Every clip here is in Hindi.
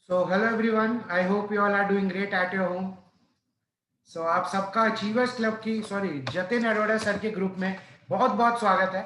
So hello everyone, I hope you all are doing great at your home. So आप सबका अचीवर्स क्लब की जतिन अरोड़ा सर के ग्रुप में बहुत बहुत स्वागत है।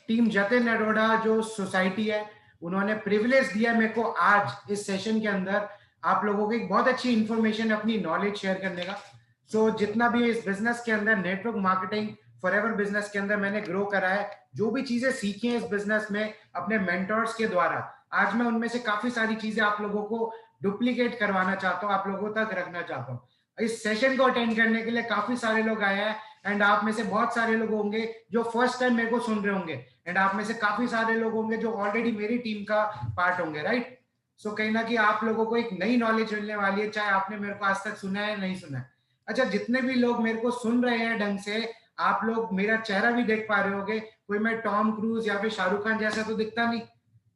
टीम जतिन अरोड़ा जो सोसाइटी है उन्होंने प्रिविलेज दिया मेरे को आज इस सेशन के अंदर आप लोगों को एक बहुत अच्छी इंफॉर्मेशन अपनी नॉलेज शेयर करने का। जितना भी इस बिजनेस के अंदर नेटवर्क मार्केटिंग फॉरएवर बिजनेस के अंदर मैंने ग्रो करा है, जो भी चीजें सीखी हैं इस बिजनेस में अपने मेंटर्स के द्वारा, आज मैं उनमें से काफी सारी चीजें आप लोगों को डुप्लीकेट करवाना चाहता हूँ, आप लोगों तक रखना चाहता हूँ। इस सेशन को अटेंड करने के लिए काफी सारे लोग आए हैं एंड आप में से बहुत सारे लोग होंगे जो फर्स्ट टाइम मेरे को सुन रहे होंगे एंड आप में से काफी सारे लोग होंगे जो ऑलरेडी मेरी टीम का पार्ट होंगे, राइट। कहीं ना कहीं आप लोगों को एक नई नॉलेज मिलने वाली है, चाहे आपने मेरे को आज तक सुना है नहीं सुना है। अच्छा, जितने भी लोग मेरे को सुन रहे हैं ढंग से, आप लोग मेरा चेहरा भी देख पा रहे होगे। कोई मैं टॉम क्रूज या फिर शाहरुख खान जैसा तो दिखता नहीं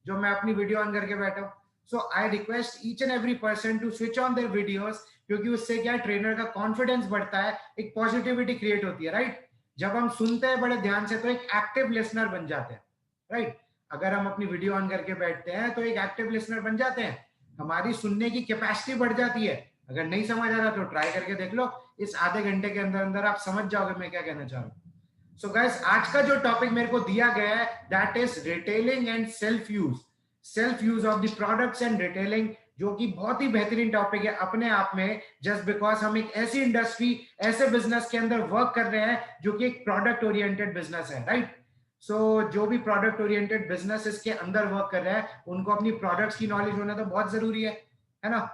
जो मैं अपनी वीडियो ऑन करके बैठा हूँ। So I request each and every person to switch on their videos, क्योंकि उससे क्या ट्रेनर का कॉन्फिडेंस बढ़ता है, एक पॉजिटिविटी क्रिएट होती है, राइट। जब हम सुनते हैं बड़े ध्यान से तो एक एक्टिव लिसनर बन जाते हैं, राइट। अगर हम अपनी वीडियो ऑन करके बैठते हैं तो एक एक्टिव लिसनर बन जाते हैं, हमारी सुनने की कैपेसिटी बढ़ जाती है। अगर नहीं समझ आ रहा तो ट्राई करके देख लो, इस आधे घंटे के अंदर अंदर आप समझ जाओगे मैं क्या कहना चाह रहा हूँ। सो गाइस, आज का जो टॉपिक मेरे को दिया गया है that is retailing and self use of the products and retailing, जो कि बहुत ही बेहतरीन टॉपिक है अपने आप में, जस्ट बिकॉज हम एक ऐसी इंडस्ट्री, ऐसे बिजनेस के अंदर वर्क कर रहे हैं जो कि एक प्रोडक्ट ओरिएंटेड बिजनेस है, राइट। जो भी प्रोडक्ट ओरिएंटेड बिजनेस इसके अंदर वर्क कर रहे हैं उनको अपनी प्रोडक्ट्स की नॉलेज होना तो बहुत जरूरी है ना।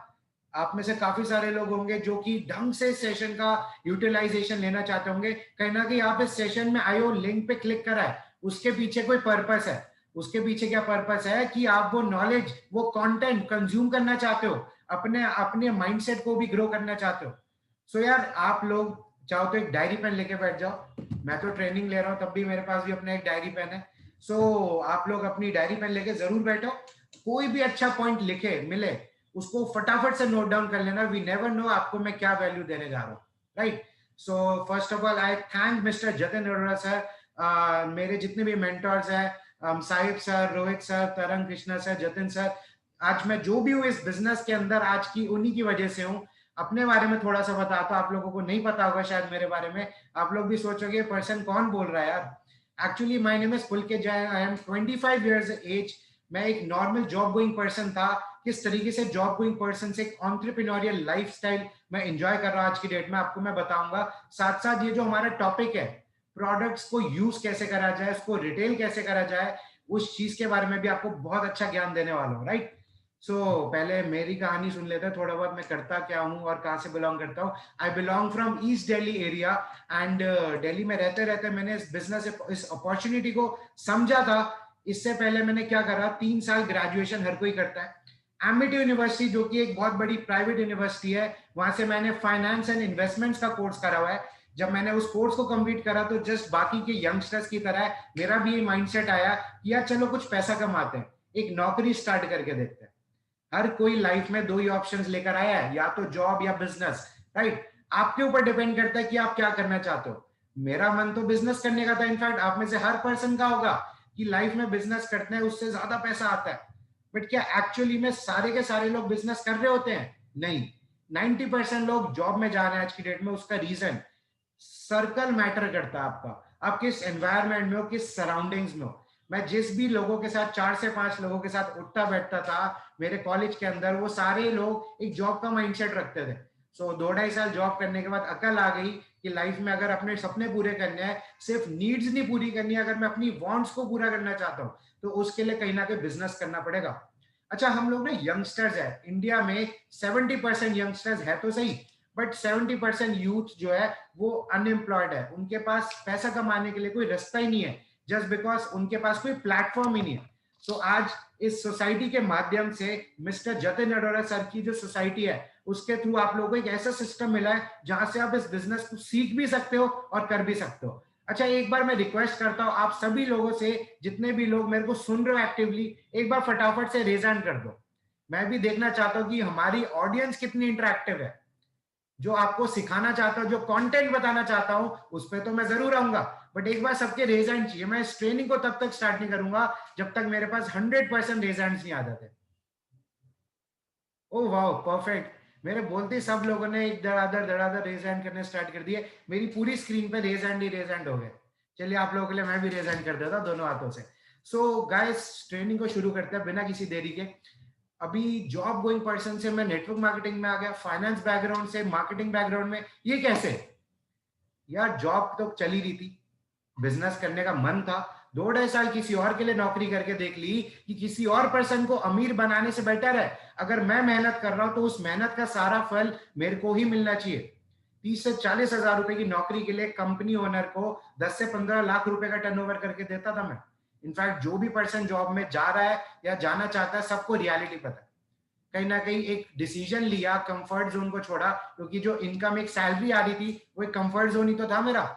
आप में से काफी सारे लोग होंगे जो कि ढंग से सेशन का यूटिलाइजेशन लेना चाहते होंगे। कहीं ना कहीं आप इस सेशन में आयो लिंक पे क्लिक करा है, उसके पीछे कोई पर्पस है। उसके पीछे क्या पर्पस है कि आप वो नॉलेज, वो कंटेंट कंज्यूम करना चाहते हो, अपने अपने माइंडसेट को भी ग्रो करना चाहते हो। यार, आप लोग चाहो तो एक डायरी पेन लेके बैठ जाओ। मैं तो ट्रेनिंग ले रहा हूँ तब भी मेरे पास भी अपना एक डायरी पेन है। आप लोग अपनी डायरी पेन लेके जरूर बैठो। कोई भी अच्छा पॉइंट लिखे मिले उसको फटाफट से नोट डाउन कर लेना। वी नेवर नो आपको मैं क्या वैल्यू देने जा रहा हूँ, right. First of all I thank mister Jatin Arora sir, मेरे जितने भी मेंटर्स हैं, साहिब सर, रोहित सर, तरंग कृष्णा सर, जतिन सर। आज मैं जो भी हूँ इस बिजनेस के अंदर आज की उन्हीं की वजह से हूँ। अपने बारे में थोड़ा सा बताता हूँ, आप लोगों को नहीं पता होगा शायद मेरे बारे में। आप लोग भी सोचोगे पर्सन कौन बोल रहा है यार। Actually my name is Pulkit Jain, I am 25 years age. मैं एक नॉर्मल जॉब गोइंग पर्सन था। किस तरीके से जॉब गोइंग पर्सन से एक एंटरप्रेन्योरियल लाइफस्टाइल मैं एंजॉय कर रहा हूं आज की डेट में, आपको मैं बताऊंगा। साथ साथ ये जो हमारा टॉपिक है, प्रोडक्ट्स को यूज कैसे करा जाए, उसको रिटेल कैसे करा जाए, उस चीज के बारे में भी आपको बहुत अच्छा ज्ञान देने वाला हूँ, राइट। पहले मेरी कहानी सुन लेते हैं थोड़ा बहुत, मैं करता क्या हूँ और कहाँ से बिलोंग करता हूँ। I belong from east Delhi area and Delhi में रहते रहते मैंने इस बिजनेस, इस अपॉर्चुनिटी को समझा था। इससे पहले मैंने क्या करा, 3 साल ग्रेजुएशन हर कोई करता है। एमिटी यूनिवर्सिटी जो कि एक बहुत बड़ी प्राइवेट यूनिवर्सिटी है, वहां से मैंने फाइनेंस एंड इन्वेस्टमेंट्स का कोर्स करा हुआ है। जब मैंने उस कोर्स को कंप्लीट करा तो जस्ट बाकी के यंगस्टर्स की तरह मेरा भी ये माइंडसेट आया कि यार चलो कुछ पैसा कमाते हैं, एक नौकरी स्टार्ट करके देखते हैं। हर कोई लाइफ में दो ही ऑप्शंस लेकर आया है, या तो जॉब या बिजनेस, राइट। आपके ऊपर डिपेंड करता है कि आप क्या करना चाहते हो। मेरा मन तो बिजनेस करने का था। इनफैक्ट आप में से हर पर्सन का होगा कि लाइफ में बिजनेस करते हैं उससे ज्यादा पैसा आता है। बट क्या एक्चुअली में सारे के सारे लोग बिजनेस कर रहे होते हैं? नहीं। 90% लोग जॉब में जा रहे हैं आज की डेट में। उसका रीजन, सर्कल मैटर करता है आपका, आप किस एनवायरमेंट में हो, किस सराउंडिंग्स में हो। मैं जिस भी लोगों के साथ 4 से 5 लोगों के साथ उठता बैठता था मेरे कॉलेज के अंदर, वो सारे लोग एक जॉब का माइंडसेट रखते थे। 2 ढाई साल जॉब करने के बाद अकल आ गई कि लाइफ में अगर अपने सपने पूरे करने हैं, सिर्फ नीड्स नहीं पूरी करनी है, अगर मैं अपनी वांट्स को पूरा करना चाहता हूँ तो उसके लिए कहीं ना कहीं बिजनेस करना पड़ेगा। अच्छा, हम लोग ना यंगस्टर्स है इंडिया में, 70% यंगस्टर्स है तो सही, बट 70% यूथ जो है वो अनएम्प्लॉयड है। उनके पास पैसा कमाने के लिए कोई रास्ता ही नहीं है, जस्ट बिकॉज उनके पास कोई प्लेटफॉर्म ही नहीं है। आज इस सोसाइटी के माध्यम से, मिस्टर जतिन अरोड़ा सर की जो सोसाइटी है उसके थ्रू आप लोगों को एक ऐसा सिस्टम मिला है जहां से आप इस बिजनेस को सीख भी सकते हो और कर भी सकते हो। अच्छा, एक बार मैं रिक्वेस्ट करता हूं आप सभी लोगों से, जितने भी लोग मेरे को सुन रहे हो एक्टिवली, एक बार फटाफट से रेज हैंड कर दो। मैं भी देखना चाहता हूं कि हमारी ऑडियंस कितनी इंटरेक्टिव है। जो आपको सिखाना चाहता हूं, जो कंटेंट बताना चाहता हूं, उस पर तो मैं जरूर आऊंगा, बट एक बार सबके रेज हैंड चाहिए। मैं इस ट्रेनिंग को तब तक स्टार्ट नहीं करूंगा जब तक मेरे पास 100% रेज हैंड्स नहीं आ जाते। ओ वाह, परफेक्ट। मेरे बोलते ही सब लोगों ने एक धड़ाधड़ रेज हैंड करने स्टार्ट कर दिए। मेरी पूरी स्क्रीन पे रेज हैंड ही रेज हैंड हो गए। चलिए आप लोगों के लिए मैं भी रेज हैंड कर देता हूं दोनों हाथों से। सो गाइस, ट्रेनिंग को शुरू करते हैं बिना किसी देरी के। अभी जॉब गोइंग पर्सन से मैं नेटवर्क मार्केटिंग में आ गया, फाइनेंस बैकग्राउंड से मार्केटिंग बैकग्राउंड में। ये कैसे? यार जॉब तो चली रही थी, बिजनेस करने का मन था, 2 ढाई साल किसी और के लिए नौकरी करके देख ली कि किसी और पर्सन को अमीर बनाने से बेटर है अगर मैं मेहनत कर रहा हूं तो उस मेहनत का सारा फल मेरे को ही मिलना चाहिए। 30 से 40 हजार रुपए की नौकरी के लिए कंपनी ओनर को 10 से 15 लाख रुपए का टर्नओवर करके देता था मैं। इनफैक्ट जो भी पर्सन जॉब में जा रहा है या जाना चाहता है सबको रियलिटी पता है। कहीं ना कहीं एक डिसीजन लिया, कंफर्ट जोन को छोड़ा, क्योंकि जो इनकम एक सैलरी आ रही थी वो एक कंफर्ट जोन ही तो था मेरा।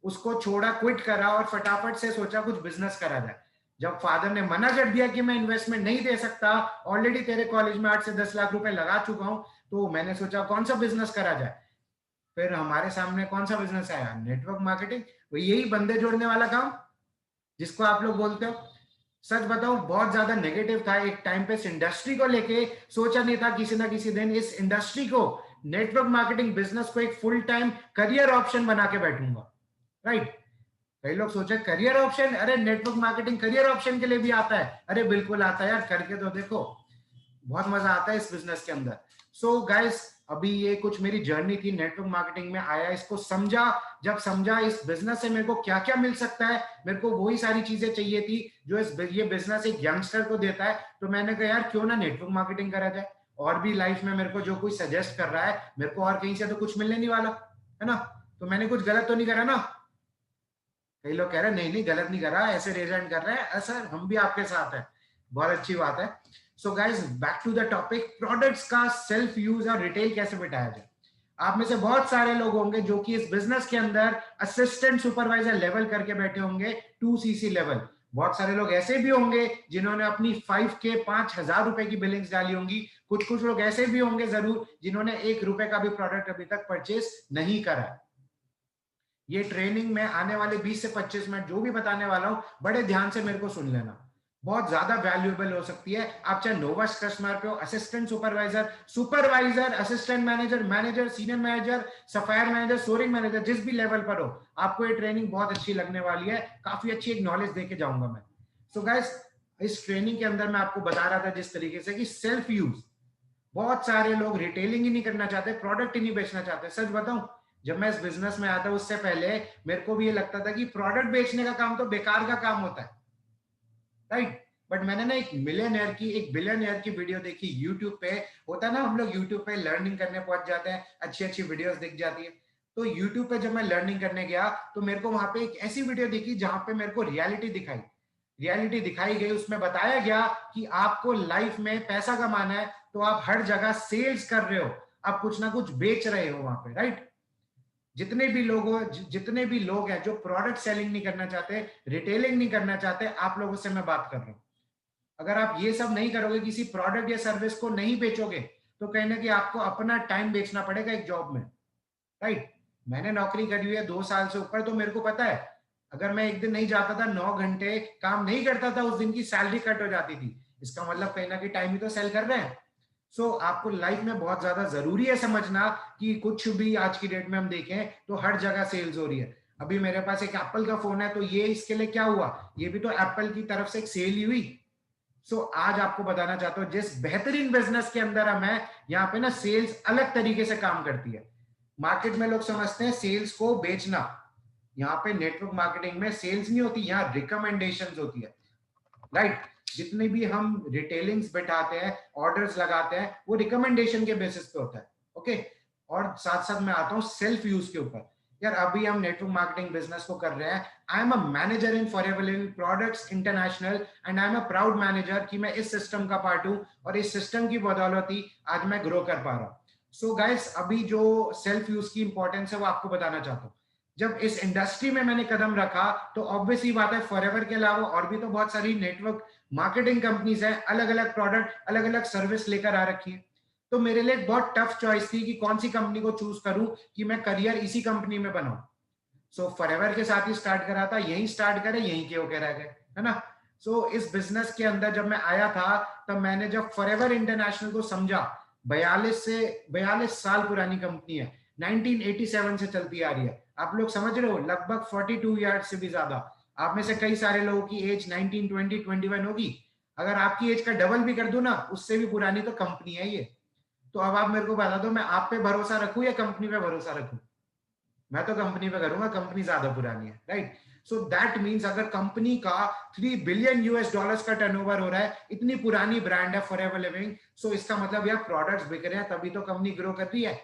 उसको छोड़ा, क्विट करा और फटाफट से सोचा कुछ बिजनेस करा जाए। जब फादर ने मना कर दिया कि मैं इन्वेस्टमेंट नहीं दे सकता, ऑलरेडी तेरे कॉलेज में 8 से 10 लाख रुपए लगा चुका हूं, तो मैंने सोचा कौन सा बिजनेस करा जाए। फिर हमारे सामने कौन सा बिजनेस आया? Network marketing. वो यही बंदे जोड़ने वाला काम जिसको आप लोग बोलते हो। सच बताऊं, बहुत ज्यादा नेगेटिव था एक टाइम पे इस इंडस्ट्री को लेके। सोचा नहीं था किसी ना किसी दिन इस इंडस्ट्री को, नेटवर्क मार्केटिंग बिजनेस को एक फुल टाइम करियर ऑप्शन बना के बैठूंगा। राइट? कई लोग सोचे करियर ऑप्शन, अरे नेटवर्क मार्केटिंग करियर ऑप्शन के लिए भी आता है। अरे बिल्कुल आता है यार, करके तो देखो, बहुत मजा आता है इस बिजनेस के अंदर। सो गाइस, अभी ये कुछ मेरी जर्नी थी, नेटवर्क मार्केटिंग में आया, इसको समझा। जब समझा इस बिजनेस से मेरे को क्या क्या मिल सकता है, मेरे को वही सारी चीजें चाहिए थी जो ये बिजनेस एक यंगस्टर को देता है। तो मैंने कहा यार क्यों ना नेटवर्क मार्केटिंग करा जाए। और भी लाइफ में मेरे को जो कोई सजेस्ट कर रहा है, मेरे को और कहीं से तो कुछ मिलने नहीं वाला है ना। तो मैंने कुछ गलत तो नहीं करा ना। कई लोग कह रहे हैं नहीं नहीं गलत नहीं कर रहा, ऐसे रेजेंट कर रहे हैं। सर हम भी आपके साथ हैं, बहुत अच्छी बात है। So guys, back to the topic, products का सेल्फ यूज और रिटेल कैसे बिठाया जाए। आप में से बहुत सारे लोग होंगे जो कि इस बिजनेस के अंदर असिस्टेंट सुपरवाइजर लेवल करके बैठे होंगे, 2cc लेवल। बहुत सारे लोग ऐसे भी होंगे जिन्होंने अपनी 5K 5,000 रुपए की बिलिंग्स डाली होंगी। कुछ कुछ लोग ऐसे भी होंगे जरूर जिन्होंने 1 रुपए का भी प्रोडक्ट अभी तक परचेस नहीं करा। ये ट्रेनिंग में आने वाले 20 से 25 मिनट जो भी बताने वाला हूं, बड़े ध्यान से मेरे को सुन लेना, बहुत ज्यादा वैल्यूएबल हो सकती है। आप चाहे नोवस कस्टमर पे हो, assistant supervisor, supervisor, assistant manager, manager, senior manager, sapphire manager, soaring manager, जिस भी लेवल पर हो, आपको ये ट्रेनिंग बहुत अच्छी लगने वाली है। काफी अच्छी एक नॉलेज देके जाऊंगा मैं। सो गाइस, इस ट्रेनिंग के अंदर मैं आपको बता रहा था जिस तरीके से कि सेल्फ यूज, बहुत सारे लोग रिटेलिंग ही नहीं करना चाहते, प्रोडक्ट ही नहीं बेचना चाहते। सच बताऊं, जब मैं इस बिजनेस में आता उससे पहले मेरे को भी ये लगता था कि प्रोडक्ट बेचने का काम तो बेकार का काम होता है। राइट? बट मैंने ना एक बिलियनियर की वीडियो देखी यूट्यूब पे। होता है ना, हम लोग यूट्यूब पे लर्निंग करने पहुंच जाते हैं, अच्छी अच्छी वीडियोस दिख जाती है। तो यूट्यूब पे जब मैं लर्निंग करने गया तो मेरे को वहां पे एक ऐसी वीडियो दिखी जहां पे मेरे को रियलिटी दिखाई गई। उसमें बताया गया कि आपको लाइफ में पैसा कमाना है तो आप हर जगह सेल्स कर रहे हो, आप कुछ ना कुछ बेच रहे हो वहां पे। राइट? जितने भी लोग हैं जो प्रोडक्ट सेलिंग नहीं करना चाहते, रिटेलिंग नहीं करना चाहते, आप लोगों से मैं बात कर रहा हूं। अगर आप ये सब नहीं करोगे, किसी प्रोडक्ट या सर्विस को नहीं बेचोगे, तो कहीं ना कहीं आपको अपना टाइम बेचना पड़ेगा एक जॉब में। राइट? मैंने नौकरी करी हुई है 2 साल से ऊपर, तो मेरे को पता है अगर मैं एक दिन नहीं जाता था, 9 घंटे काम नहीं करता था, उस दिन की सैलरी कट हो जाती थी। इसका मतलब कहीं ना कहीं टाइम ही तो सेल कर रहे हैं। आपको लाइफ में बहुत ज्यादा जरूरी है समझना कि कुछ भी आज की डेट में हम देखें तो हर जगह सेल्स हो रही है। अभी मेरे पास एक एप्पल का फोन है, तो ये इसके लिए क्या हुआ? ये भी तो एप्पल की तरफ से एक सेल ही हुई। आज आपको बताना चाहता हूं, जिस बेहतरीन बिजनेस के अंदर हम है, यहाँ पे ना सेल्स अलग तरीके से काम करती है। मार्केट में लोग समझते हैं सेल्स को बेचना, यहाँ पे नेटवर्क मार्केटिंग में सेल्स नहीं होती, यहाँ रिकमेंडेशंस होती है। राइट? जितने भी हम रिटेलिंग्स बैठाते हैं, ऑर्डर्स लगाते हैं, वो रिकमेंडेशन के बेसिस पे होता है। ओके? और साथ साथ मैं आता हूँ सेल्फ यूज के ऊपर। यार अभी हम नेटवर्क मार्केटिंग बिजनेस को कर रहे हैं। I am a manager in forever living products international and I am a proud manager कि मैं इस सिस्टम का पार्ट हूं और इस सिस्टम की बदौलत ही आज मैं ग्रो कर पा रहा हूं। गाइस, अभी जो सेल्फ यूज की इंपॉर्टेंस है वो आपको बताना चाहता हूँ। जब इस इंडस्ट्री में मैंने कदम रखा तो ऑब्वियस ही बात है, फॉरएवर के अलावा और भी तो बहुत सारी नेटवर्क मार्केटिंग कंपनीज हैं, अलग अलग प्रोडक्ट, अलग अलग सर्विस लेकर आ रखी है। तो मेरे लिए एक बहुत टफ चॉइस थी कि कौन सी कंपनी को चूज करूं कि मैं करियर इसी कंपनी में बनाऊं। फॉरएवर के साथ ही स्टार्ट करा था, यहीं स्टार्ट करे, यहीं के होके रह गए, है ना। इस बिजनेस के अंदर जब मैं आया था, तब मैंने जब फॉरएवर इंटरनेशनल को समझा, 42 साल पुरानी कंपनी है, 1987 से चलती आ रही है। आप लोग समझ रहे हो, लगभग 42 ईयर्स से भी ज्यादा। आप में से कई सारे लोगों की एज 19, 20, 21 होगी। अगर आपकी एज का डबल भी कर दूं ना, उससे भी पुरानी तो कंपनी है ये। तो अब आप मेरे को बता दो, मैं आप पे भरोसा रखूं या कंपनी पे भरोसा रखूं? मैं तो कंपनी पे करूंगा, कंपनी ज्यादा पुरानी है, राइट? सो दैट मीन्स अगर कंपनी का 3 बिलियन यूएस डॉलर्स का टर्नओवर हो रहा है, इतनी पुरानी ब्रांड है फॉरएवर लिविंग, सो इसका मतलब यार प्रोडक्ट्स बिक रहे हैं, तभी तो कंपनी ग्रो कर रही है।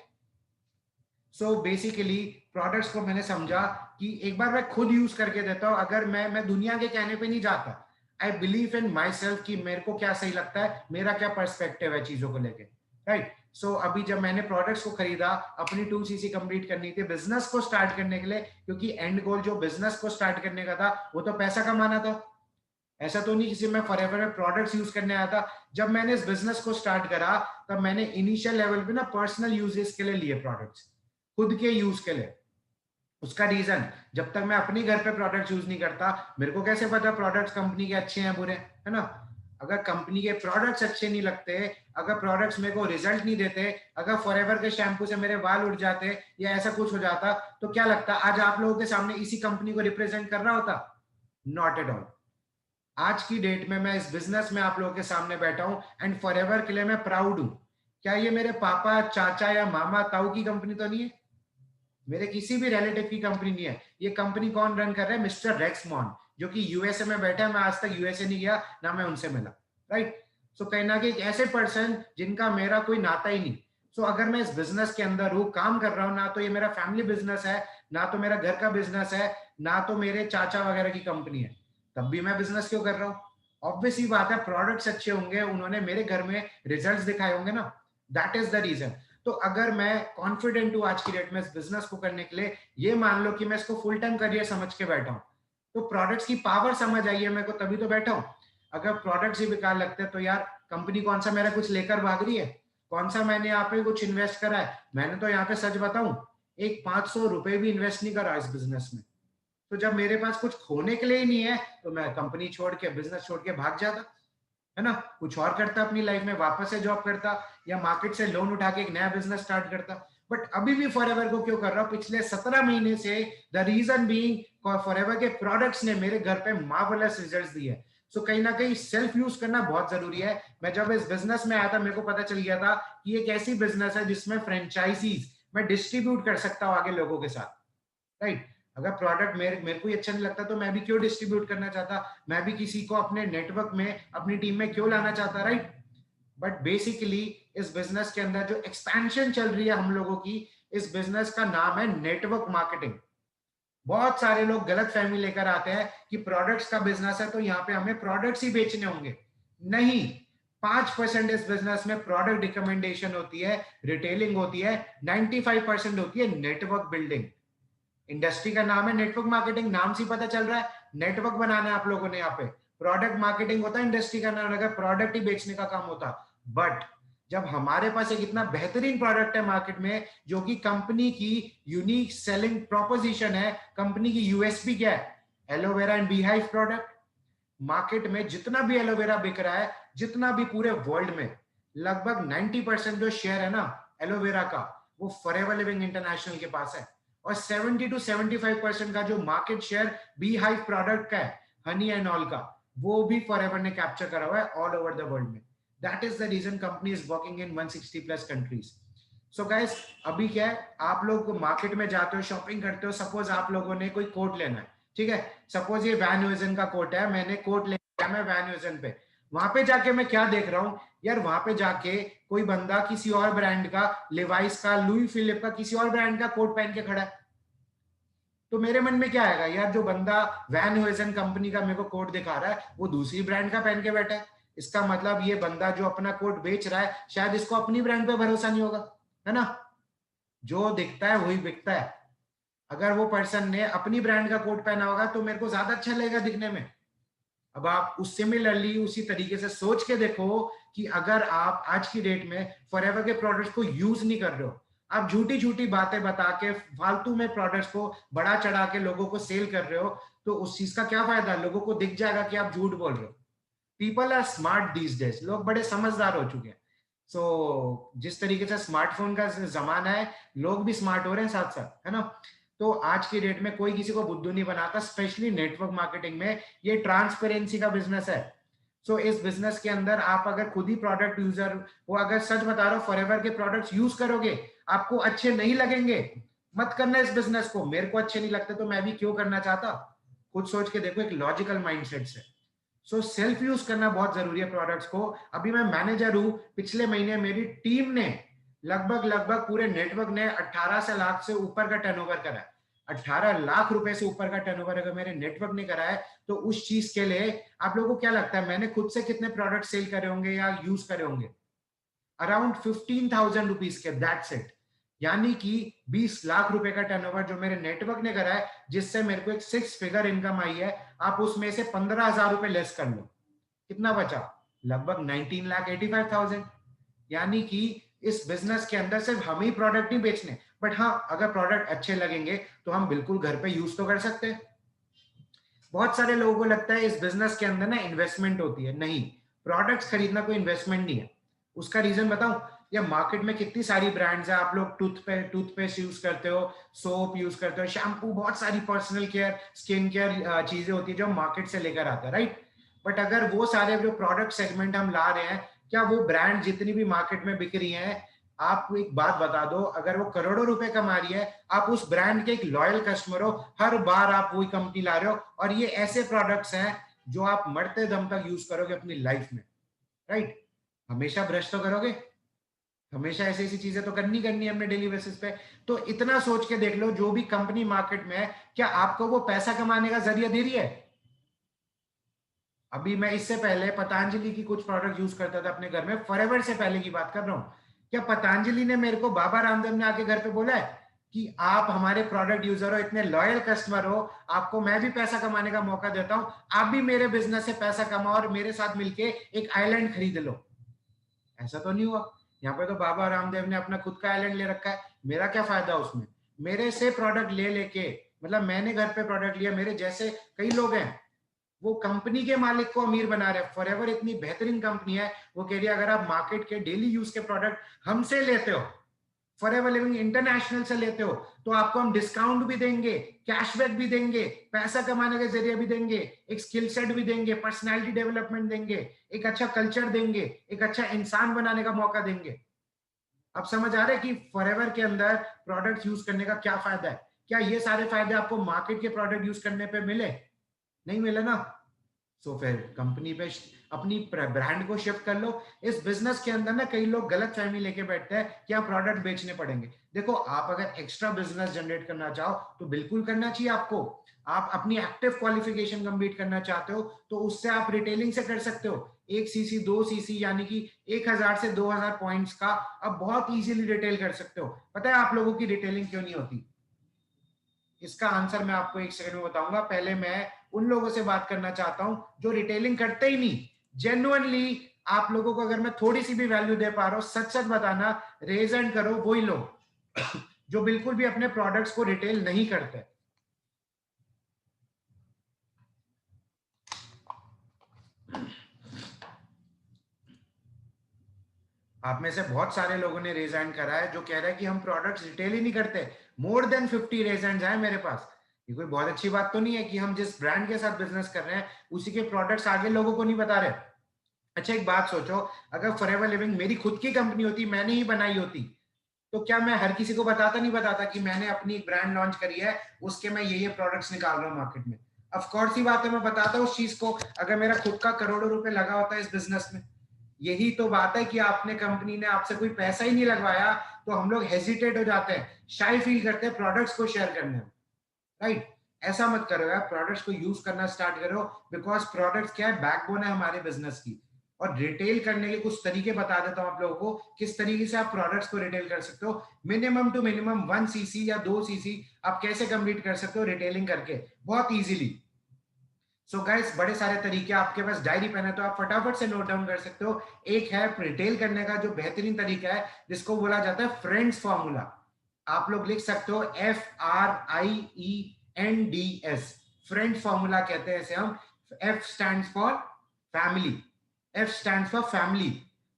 सो बेसिकली प्रोडक्ट्स को मैंने समझा कि एक बार मैं खुद यूज करके देता हूं। अगर मैं दुनिया के कहने पे नहीं जाता, I believe in my self कि मेरे को क्या सही लगता है, मेरा क्या पर्सपेक्टिव है चीजों को लेके, राइट? सो अभी जब मैंने प्रोडक्ट्स को खरीदा, अपनी 2cc कंप्लीट करनी थी बिजनेस को स्टार्ट करने के लिए, क्योंकि एंड गोल जो बिजनेस को स्टार्ट करने का था वो तो पैसा कमाना था। ऐसा तो नहीं किसी मैं फॉरएवर में प्रोडक्ट्स यूज करने आया था। जब मैंने इस बिजनेस को स्टार्ट करा, तब मैंने इनिशियल लेवल पे ना पर्सनल यूजेस के लिए लिए प्रोडक्ट्स, खुद के यूज के लिए। उसका रीजन, जब तक मैं अपने घर पे प्रोडक्ट्स यूज नहीं करता, मेरे को कैसे पता प्रोडक्ट्स कंपनी के अच्छे हैं बुरे, है ना? अगर कंपनी के प्रोडक्ट्स अच्छे नहीं लगते, अगर प्रोडक्ट्स मेरे को रिजल्ट नहीं देते, अगर फॉरएवर के शैम्पू से मेरे बाल उड़ जाते या ऐसा कुछ हो जाता, तो क्या लगता आज आप लोगों के सामने इसी कंपनी को रिप्रेजेंट कर रहा होता? Not at all. आज की डेट में मैं इस बिजनेस में आप लोगों के सामने बैठा हूं एंड फॉरएवर के लिए मैं प्राउड हूं। क्या ये मेरे पापा, चाचा या मामा, ताऊ की कंपनी तो नहीं है? मेरे किसी भी रिलेटिव की कंपनी नहीं है। ये कंपनी कौन रन कर रहा है? मिस्टर रेक्स मॉन, जो कि यूएसए में बैठा है। मैं आज तक यूएसए नहीं गया, ना मैं उनसे मिला, राइट? सो कहीं ना कहीं एक ऐसे पर्सन जिनका मेरा कोई नाता ही नहीं। सो अगर मैं इस बिजनेस के अंदर हूँ, काम कर रहा हूँ, ना तो ये मेरा फैमिली बिजनेस है, ना तो मेरा घर का बिजनेस है, ना तो मेरे चाचा वगैरह की कंपनी है, तब भी मैं बिजनेस क्यों कर रहा हूँ? ऑब्वियस ही बात है, प्रोडक्ट्स अच्छे होंगे, उन्होंने मेरे घर में रिजल्ट्स दिखाए होंगे ना, दैट इज द रीजन। तो अगर मैं कॉन्फिडेंट हूं आज की डेट में इस बिजनेस को करने के लिए, ये मान लो कि मैं इसको फुल टाइम करियर समझ के बैठा हूं, तो प्रोडक्ट्स की पावर समझ आई है मेरे को, तभी तो बैठा हूं। अगर प्रोडक्ट्स ही बेकार लगते हैं तो यार कंपनी कौन सा मेरा कुछ लेकर भाग रही है? कौन सा मैंने यहाँ पे कुछ इन्वेस्ट करा है? मैंने तो यहाँ पे सच बताऊं, एक 500 रुपए भी इन्वेस्ट नहीं करा इस बिजनेस में। तो जब मेरे पास कुछ खोने के लिए ही नहीं है, तो मैं कंपनी छोड़ के, बिजनेस छोड़ के भाग जाता, है ना? कुछ और करता अपनी लाइफ में, वापस से जॉब करता, या मार्केट से लोन उठा के एक नया बिजनेस स्टार्ट करता। बट अभी भी फॉरएवर को क्यों कर रहा हूं? पिछले 17 महीने से द रीजन बीइंग फॉरएवर के प्रोडक्ट्स ने मेरे घर पे मार्वेलस रिजल्ट्स दिए। सो कहीं ना कहीं सेल्फ यूज करना बहुत जरूरी है। मैं जब इस बिजनेस में आया था, मेरे को पता चल गया था कि एक ऐसी बिजनेस है जिसमें फ्रेंचाइजीज मैं डिस्ट्रीब्यूट कर सकता हूँ आगे लोगों के साथ, राइट? अगर प्रोडक्ट मेरे को ही अच्छा नहीं लगता, तो मैं भी क्यों डिस्ट्रीब्यूट करना चाहता? मैं भी किसी को अपने नेटवर्क में, अपनी टीम में क्यों लाना चाहता, राइट? बट बेसिकली इस बिजनेस के अंदर जो एक्सपेंशन चल रही है हम लोगों की, इस बिजनेस का नाम है नेटवर्क मार्केटिंग। बहुत सारे लोग गलत फहमी लेकर आते हैं कि प्रोडक्ट्स का बिजनेस है तो यहाँ पे हमें प्रोडक्ट्स ही बेचने होंगे। नहीं, 5% इस बिजनेस में प्रोडक्ट रिकमेंडेशन होती है, रिटेलिंग होती है, 95% होती है नेटवर्क बिल्डिंग। इंडस्ट्री का नाम है नेटवर्क मार्केटिंग, नाम से पता चल रहा है नेटवर्क बनाना है आप लोगों ने। यहाँ पे प्रोडक्ट मार्केटिंग होता है इंडस्ट्री का नाम, अगर प्रोडक्ट ही बेचने का काम होता। बट जब हमारे पास एक इतना बेहतरीन प्रोडक्ट है मार्केट में, जो कि कंपनी की यूनिक सेलिंग प्रोपोजिशन है, कंपनी की यूएसपी क्या है? Aloe vera and beehive product. Market में जितना भी एलोवेरा बिक रहा है, जितना भी पूरे वर्ल्ड में, लगभग 90% जो शेयर है ना एलोवेरा का, वो फॉरएवर लिविंग इंटरनेशनल के पास है। और 70 to 75% का जो market share bee hive product का है, हनी एंड ऑल का, वो भी फॉरएवर ने कैप्चर करा हुआ है ऑल ओवर द वर्ल्ड में। That is the reason company is working in 160 plus countries. So guys, अभी क्या है, आप लोग मार्केट में जाते हो, शॉपिंग करते हो, सपोज आप लोगों ने कोई कोट लेना है, ठीक है? सपोज ये वैन ह्यूजन का कोट है, मैंने कोट ले लिया मैं वैन ह्यूजन पे। वहां पे जाके मैं क्या देख रहा हूं यार? वहां पे जाके कोई बंदा किसी और ब्रांड का, लिवाइस का, लुई फिलिप का, किसी और ब्रांड का कोट पहन के खड़ा है, तो मेरे मन में क्या आएगा यार? जो बंदा वैन ह्यूजन कंपनी का मेरे को कोट दिखा रहा है, वो दूसरी ब्रांड का पहन के बैठा है। इसका मतलब ये बंदा जो अपना कोट बेच रहा है, शायद इसको अपनी ब्रांड पे भरोसा नहीं होगा, है ना? जो दिखता है वही बिकता है। अगर वो पर्सन ने अपनी ब्रांड का कोट पहना होगा तो मेरे को ज्यादा अच्छा लगेगा दिखने में। अब आप उस सिमिलरली उसी तरीके से सोच के देखो कि अगर आप आज की डेट में फॉरएवर के प्रोडक्ट्स को यूज नहीं कर रहे हो, आप झूठी झूठी बातें बता के फालतू में प्रोडक्ट्स को बढ़ा चढ़ा के लोगों को सेल कर रहे हो, तो उस चीज का क्या फायदा? लोगों को दिख जाएगा कि आप झूठ बोल रहे हो। People are smart these days, लोग बड़े समझदार हो चुके हैं। सो जिस तरीके से स्मार्टफोन का जमाना है, लोग भी स्मार्ट हो रहे हैं साथ साथ, है ना। तो आज की डेट में कोई किसी को बुद्धू नहीं बनाता, स्पेशली नेटवर्क मार्केटिंग में। ये ट्रांसपेरेंसी का बिजनेस है। सो इस बिजनेस के अंदर आप अगर खुद ही प्रोडक्ट यूजर हो, अगर सच बता रहा हूं, फॉरएवर के प्रोडक्ट्स यूज करोगे, आपको अच्छे नहीं लगेंगे, मत करना इस बिजनेस को। मेरे को अच्छे नहीं लगते तो मैं भी क्यों करना चाहता। खुद सोच के देखो, एक लॉजिकल माइंडसेट से। सो सेल्फ यूज करना बहुत जरूरी है प्रोडक्ट्स को। अभी मैं मैनेजर हूं, पिछले महीने मेरी टीम ने लगभग लगभग पूरे नेटवर्क ने 18 से लाख से ऊपर का टर्नओवर करा है। 18 लाख रुपए से ऊपर का टर्नओवर अगर मेरे नेटवर्क ने करा है, तो उस चीज के लिए आप लोगों को क्या लगता है मैंने खुद से कितने प्रोडक्ट सेल करे होंगे या यूज करे होंगे? अराउंड 15,000 रुपीज के, दैट्स इट। यानी कि 20 लाख रुपए का टर्नओवर जो मेरे नेटवर्क ने करा है, जिससे मेरे को एक 6 फिगर इनकम आई है। आप उसमें से 15,000 रुपए लेस कर लो, कितना बचा? लगभग 19,85,000। यानी कि इस बिजनेस के अंदर सिर्फ हम ही प्रोडक्ट नहीं बेचने, बट हाँ, अगर प्रोडक्ट अच्छे लगेंगे तो हम बिल्कुल घर पे यूज तो कर सकते हैं। बहुत सारे लोगों को लगता है इस बिजनेस के अंदर ना इन्वेस्टमेंट होती है। नहीं, प्रोडक्ट्स खरीदना कोई इन्वेस्टमेंट नहीं है। उसका रीजन बताऊं? या मार्केट में कितनी सारी ब्रांड्स है, आप लोग टूथपेस्ट यूज करते हो, सोप यूज करते हो, शैम्पू, बहुत सारी पर्सनल केयर, स्किन केयर चीजें होती है जो मार्केट से लेकर आते हैं, राइट। बट अगर वो सारे जो प्रोडक्ट सेगमेंट हम ला रहे हैं, क्या वो ब्रांड जितनी भी मार्केट में बिक रही है, आप एक बात बता दो, अगर वो करोड़ों रुपए कमा रही है, आप उस ब्रांड के एक लॉयल कस्टमर हो, हर बार आप वही कंपनी ला रहे हो, और ये ऐसे प्रोडक्ट्स हैं जो आप मरते दम तक यूज करोगे अपनी लाइफ में, राइट। हमेशा ब्रश तो करोगे, हमेशा ऐसी ऐसी चीजें तो करनी करनी है अपने डेली बेसिस पे। तो इतना सोच के देख लो, जो भी कंपनी मार्केट में है, क्या आपको वो पैसा कमाने का जरिया दे रही है? अभी मैं इससे पहले पतंजलि की कुछ प्रोडक्ट यूज करता था अपने घर में, फॉरएवर से पहले की बात कर रहा हूं। क्या पतंजलि ने मेरे को, बाबा रामदेव ने आके घर पे बोला है कि आप हमारे प्रोडक्ट यूजर हो, इतने लॉयल कस्टमर हो, आपको मैं भी पैसा कमाने का मौका देता हूं, आप भी मेरे बिजनेस से पैसा कमाओ और मेरे साथ मिलके एक आइलैंड खरीद लो? ऐसा तो नहीं हुआ। यहाँ पे तो बाबा रामदेव ने अपना खुद का आइलैंड ले रखा है, मेरा क्या फायदा उसमें? मेरे से प्रोडक्ट ले लेके, मतलब मैंने घर पे प्रोडक्ट लिया, मेरे जैसे कई लोग हैं, वो कंपनी के मालिक को अमीर बना रहे हैं। फॉरएवर इतनी बेहतरीन कंपनी है, वो कह रही है अगर आप मार्केट के डेली यूज के प्रोडक्ट हमसे लेते हो, फॉरएवर लिविंग इंटरनेशनल से लेते हो, तो आपको हम डिस्काउंट भी देंगे, कैशबैक भी देंगे, पैसा कमाने के जरिए भी देंगे, एक स्किल सेट भी देंगे, पर्सनैलिटी डेवलपमेंट देंगे, एक अच्छा कल्चर देंगे, एक अच्छा इंसान बनाने का मौका देंगे। अब समझ आ रहा है कि फॉरएवर के अंदर प्रोडक्ट यूज करने का क्या फायदा है? क्या ये सारे फायदे आपको मार्केट के प्रोडक्ट यूज करने पे मिले? नहीं मिले ना। सो फिर कंपनी पे अपनी ब्रांड को शिफ्ट कर लो। इस बिजनेस के अंदर ना कई लोग गलत फहमी लेके बैठते हैं कि आप प्रोडक्ट बेचने पड़ेंगे। देखो, आप अगर एक्स्ट्रा बिजनेस जनरेट करना चाहो तो बिल्कुल करना चाहिए आपको। आप अपनी एक्टिव क्वालिफिकेशन कंप्लीट करना चाहते हो तो उससे आप रिटेलिंग से कर सकते हो। 1 सीसी 2 सीसी यानी कि 1,000 से 2,000 पॉइंट्स का अब बहुत इजीली रिटेल कर सकते हो। पता है आप लोगों की रिटेलिंग क्यों नहीं होती? इसका आंसर मैं आपको एक सेकंड में बताऊंगा। पहले मैं उन लोगों से बात करना चाहता हूं जो रिटेलिंग करते ही नहीं। जेन्युइनली आप लोगों को अगर मैं थोड़ी सी भी वैल्यू दे पा रहा हूं, सच सच बताना, रेज एंड करो वही लोग जो बिल्कुल भी अपने प्रोडक्ट्स को रिटेल नहीं करते। आप में से बहुत सारे लोगों ने रेज हैंड करा है जो कह रहा है कि हम प्रोडक्ट्स रिटेल ही नहीं करते। मोर देन 50 रेज हैंड आए मेरे पास। ये कोई बहुत अच्छी बात तो नहीं है कि हम जिस ब्रांड के साथ बिजनेस कर रहे हैं उसी के प्रोडक्ट्स आगे लोगों को नहीं बता रहे। अच्छा, एक बात सोचो, अगर फॉरएवर लिविंग मेरी खुद की कंपनी होती, मैंने ही बनाई होती, तो क्या मैं हर किसी को बताता नहीं बताता कि मैंने अपनी एक ब्रांड लॉन्च करी है, उसके मैं ये प्रोडक्ट्स निकाल रहा हूँ मार्केट में? ऑफ कोर्स ही बात है, मैं बताता हूँ उस चीज को। अगर मेरा खुद का करोड़ों रुपए लगा होता है इस बिजनेस में। यही तो बात है कि आपने, कंपनी ने आपसे कोई पैसा ही नहीं लगवाया, तो हम लोग हेजिटेट हो जाते हैं, शाई फील करते हैं प्रोडक्ट्स को शेयर करने में, राइट। ऐसा मत करो यार, प्रोडक्ट्स को यूज करना स्टार्ट करो। बिकॉज प्रोडक्ट्स क्या है, बैकबोन है हमारे बिजनेस की। और रिटेल करने के कुछ तरीके बता देता हूं आप लोगों को, किस तरीके से आप प्रोडक्ट्स को रिटेल कर सकते हो। मिनिमम टू मिनिमम 1 सीसी या 2 सीसी आप कैसे कंप्लीट कर सकते हो रिटेलिंग करके, बहुत इजीली। सो गाइस, बड़े सारे तरीके, आपके पास डायरी पेन है तो आप फटाफट से नोट डाउन कर सकते हो। एक है रिटेल करने का जो बेहतरीन तरीका है, जिसको बोला जाता है फ्रेंड्स फॉर्मूला। आप लोग लिख सकते हो FRIENDS, फ्रेंड्स फॉर्मूला कहते हैं इसे हम। F stands for family, F stands for family,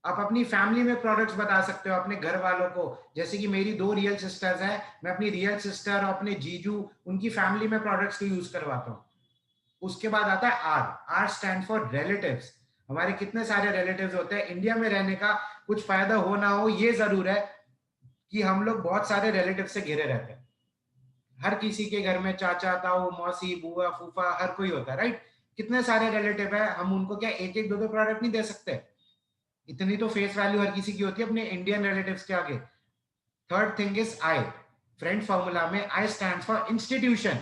आप अपनी फैमिली में प्रोडक्ट्स बता सकते हो अपने घर वालों को, जैसे कि मेरी 2 रियल सिस्टर्स हैं, मैं अपनी रियल सिस्टर और अपने जीजू उनकी फैमिली में प्रोडक्ट्स को यूज करवाता हूँ। उसके बाद आता है R. R stand for relatives. हमारे कितने सारे रिलेटिव्स होते हैं। इंडिया में रहने का कुछ फायदा हो ना हो, ये जरूर है कि हम लोग बहुत सारे रिलेटिव से घिरे रहते हैं। हर किसी के घर में चाचा, ताऊ, मौसी, बुआ, फूफा हर कोई होता है, राइट। कितने सारे रिलेटिव है, हम उनको क्या एक एक दो दो प्रोडक्ट नहीं दे सकते। इतनी तो फेस वैल्यू हर किसी की होती है अपने इंडियन रिलेटिव्स के आगे। Third thing is I. Friend formula में I stand for institution.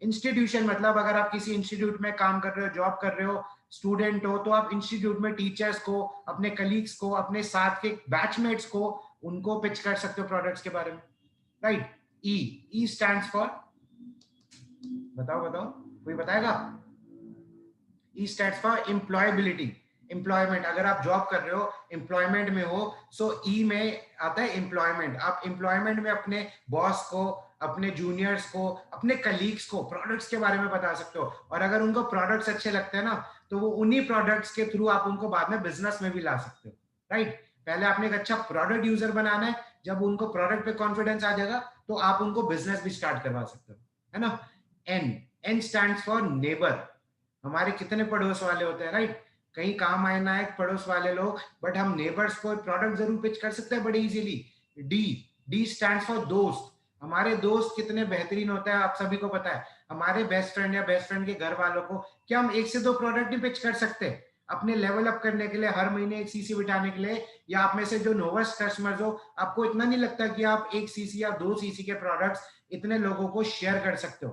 Institution मतलब अगर आप किसी इंस्टीट्यूट में काम कर रहे हो, जॉब कर रहे हो, स्टूडेंट हो, तो आप इंस्टीट्यूट में टीचर्स को, अपने कलीग्स को, अपने साथ के बैचमेट्स को, उनको पिच कर सकते हो प्रोडक्ट्स के बारे में, right. E. E stands for, बताओ बताओ, कोई बताएगा? ई स्टैंड्स फॉर एम्प्लॉयबिलिटी। एम्प्लॉयमेंट, अगर आप जॉब कर रहे हो, एम्प्लॉयमेंट में हो, सो ई में आता है एम्प्लॉयमेंट। आप एम्प्लॉयमेंट में अपने बॉस को, अपने जूनियर्स को, अपने कलीग्स को प्रोडक्ट्स के बारे में बता सकते हो। और अगर उनको प्रोडक्ट्स अच्छे लगते हैं ना, तो वो उन्हीं प्रोडक्ट्स के थ्रू आप उनको बाद में बिजनेस में भी ला सकते हो, राइट। पहले आपने एक अच्छा प्रोडक्ट यूजर बनाना है, जब उनको प्रोडक्ट पे कॉन्फिडेंस आ जाएगा तो आप उनको बिजनेस भी स्टार्ट करवा सकते हो, है ना। N. N stands for neighbour. हमारे कितने पड़ोस वाले होते हैं, राइट। कहीं काम आए ना आए पड़ोस वाले लोग, बट हम नेबर्स को प्रोडक्ट जरूर पिच कर सकते हैं बड़े easily. D. D stands for दोस्त। हमारे दोस्त कितने बेहतरीन होते हैं, आप सभी को पता है। हमारे बेस्ट फ्रेंड या बेस्ट फ्रेंड के घर वालों को क्या हम एक से दो प्रोडक्ट नहीं पिच कर सकते अपने लेवल अप करने के लिए, हर महीने एक सीसी बिठाने के लिए? या आप में से जो नोवेस्ट कस्टमर्स हो, आपको इतना नहीं लगता कि आप एक सीसी या 2 सीसी के प्रोडक्ट्स इतने लोगों को शेयर कर सकते हो?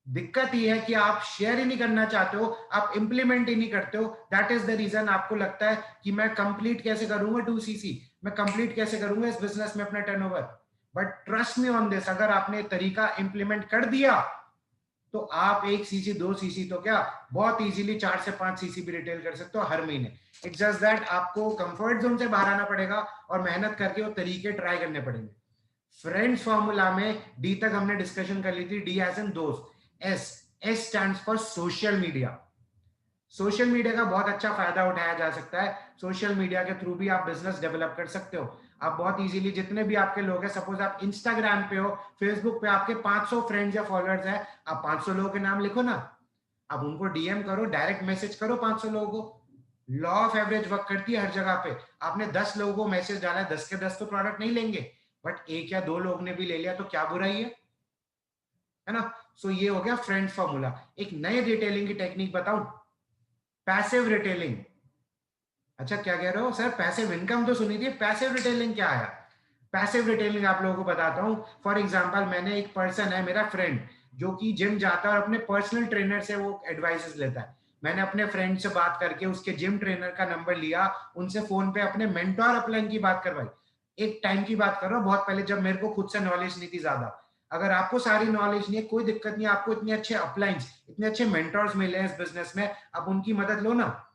दिक्कत ये है कि आप शेयर ही नहीं करना चाहते हो, आप इंप्लीमेंट ही नहीं करते हो। दैट इज द रीजन आपको लगता है कि मैं कंप्लीट कैसे करूंगा 2 सीसी, मैं कंप्लीट कैसे करूंगा इस बिजनेस में अपना turnover. But trust me on this, अगर आपने तरीका इंप्लीमेंट कर दिया तो आप 1 सीसी 2 सीसी तो क्या, बहुत इजीली 4 से 5 सीसी भी रिटेल कर सकते हो हर महीने। इट्स जस्ट दैट आपको कंफर्ट जोन से बाहर आना पड़ेगा और मेहनत करके वो तरीके ट्राई करने पड़ेंगे। फ्रेंड्स फॉर्मूला में डी तक हमने डिस्कशन कर ली थी, डी एज इन दोस्त। S. S stands for social media. Social media का बहुत अच्छा फायदा उठाया जा सकता है। सोशल मीडिया के थ्रू भी आप बिजनेस डेवलप कर सकते हो। आप बहुत इजीली, जितने भी आपके लोग हैं, सपोज आप इंस्टाग्राम पे हो, फेसबुक पे आपके 500 फ्रेंड्स या फॉलोअर्स हैं, आप 500 लोगों के नाम लिखो ना, आप उनको डीएम करो, डायरेक्ट मैसेज करो 500 लोगों को। लॉ ऑफ एवरेज वर्क करती है हर जगह पे। आपने 10 लोगों को मैसेज डाला है, 10 के 10 तो प्रोडक्ट नहीं लेंगे, बट एक या दो लोग ने भी ले लिया तो क्या बुराई है ना। सो ये हो गया फ्रेंड फॉर्मूला। एक नए रिटेलिंग की टेक्निक बताऊं, पैसिव रिटेलिंग। अच्छा, क्या कह रहे हो सर, पैसिव इनकम तो सुनी थी, पैसिव रिटेलिंग क्या है? पैसिव रिटेलिंग आप लोगों को बताता हूँ। फॉर एग्जांपल, मैंने एक पर्सन है मेरा फ्रेंड, जो कि जिम जाता है और अपने पर्सनल ट्रेनर से वो एडवाइसेस लेता है। मैंने अपने फ्रेंड से बात करके उसके जिम ट्रेनर का नंबर लिया, उनसे फोन पे अपने मेंटोर अपलाइन की बात करवाई। एक टाइम की बात कर रहा हूँ, बहुत पहले, जब मेरे को खुद से नॉलेज नहीं थी ज्यादा। अगर आपको सारी नॉलेज नहीं है, कोई दिक्कत नहीं है, आपको इतने अच्छे अपलाइंस, इतने अच्छे मेंटोर्स मिले हैं इस बिजनेस में, आप उनकी मदद लो ना।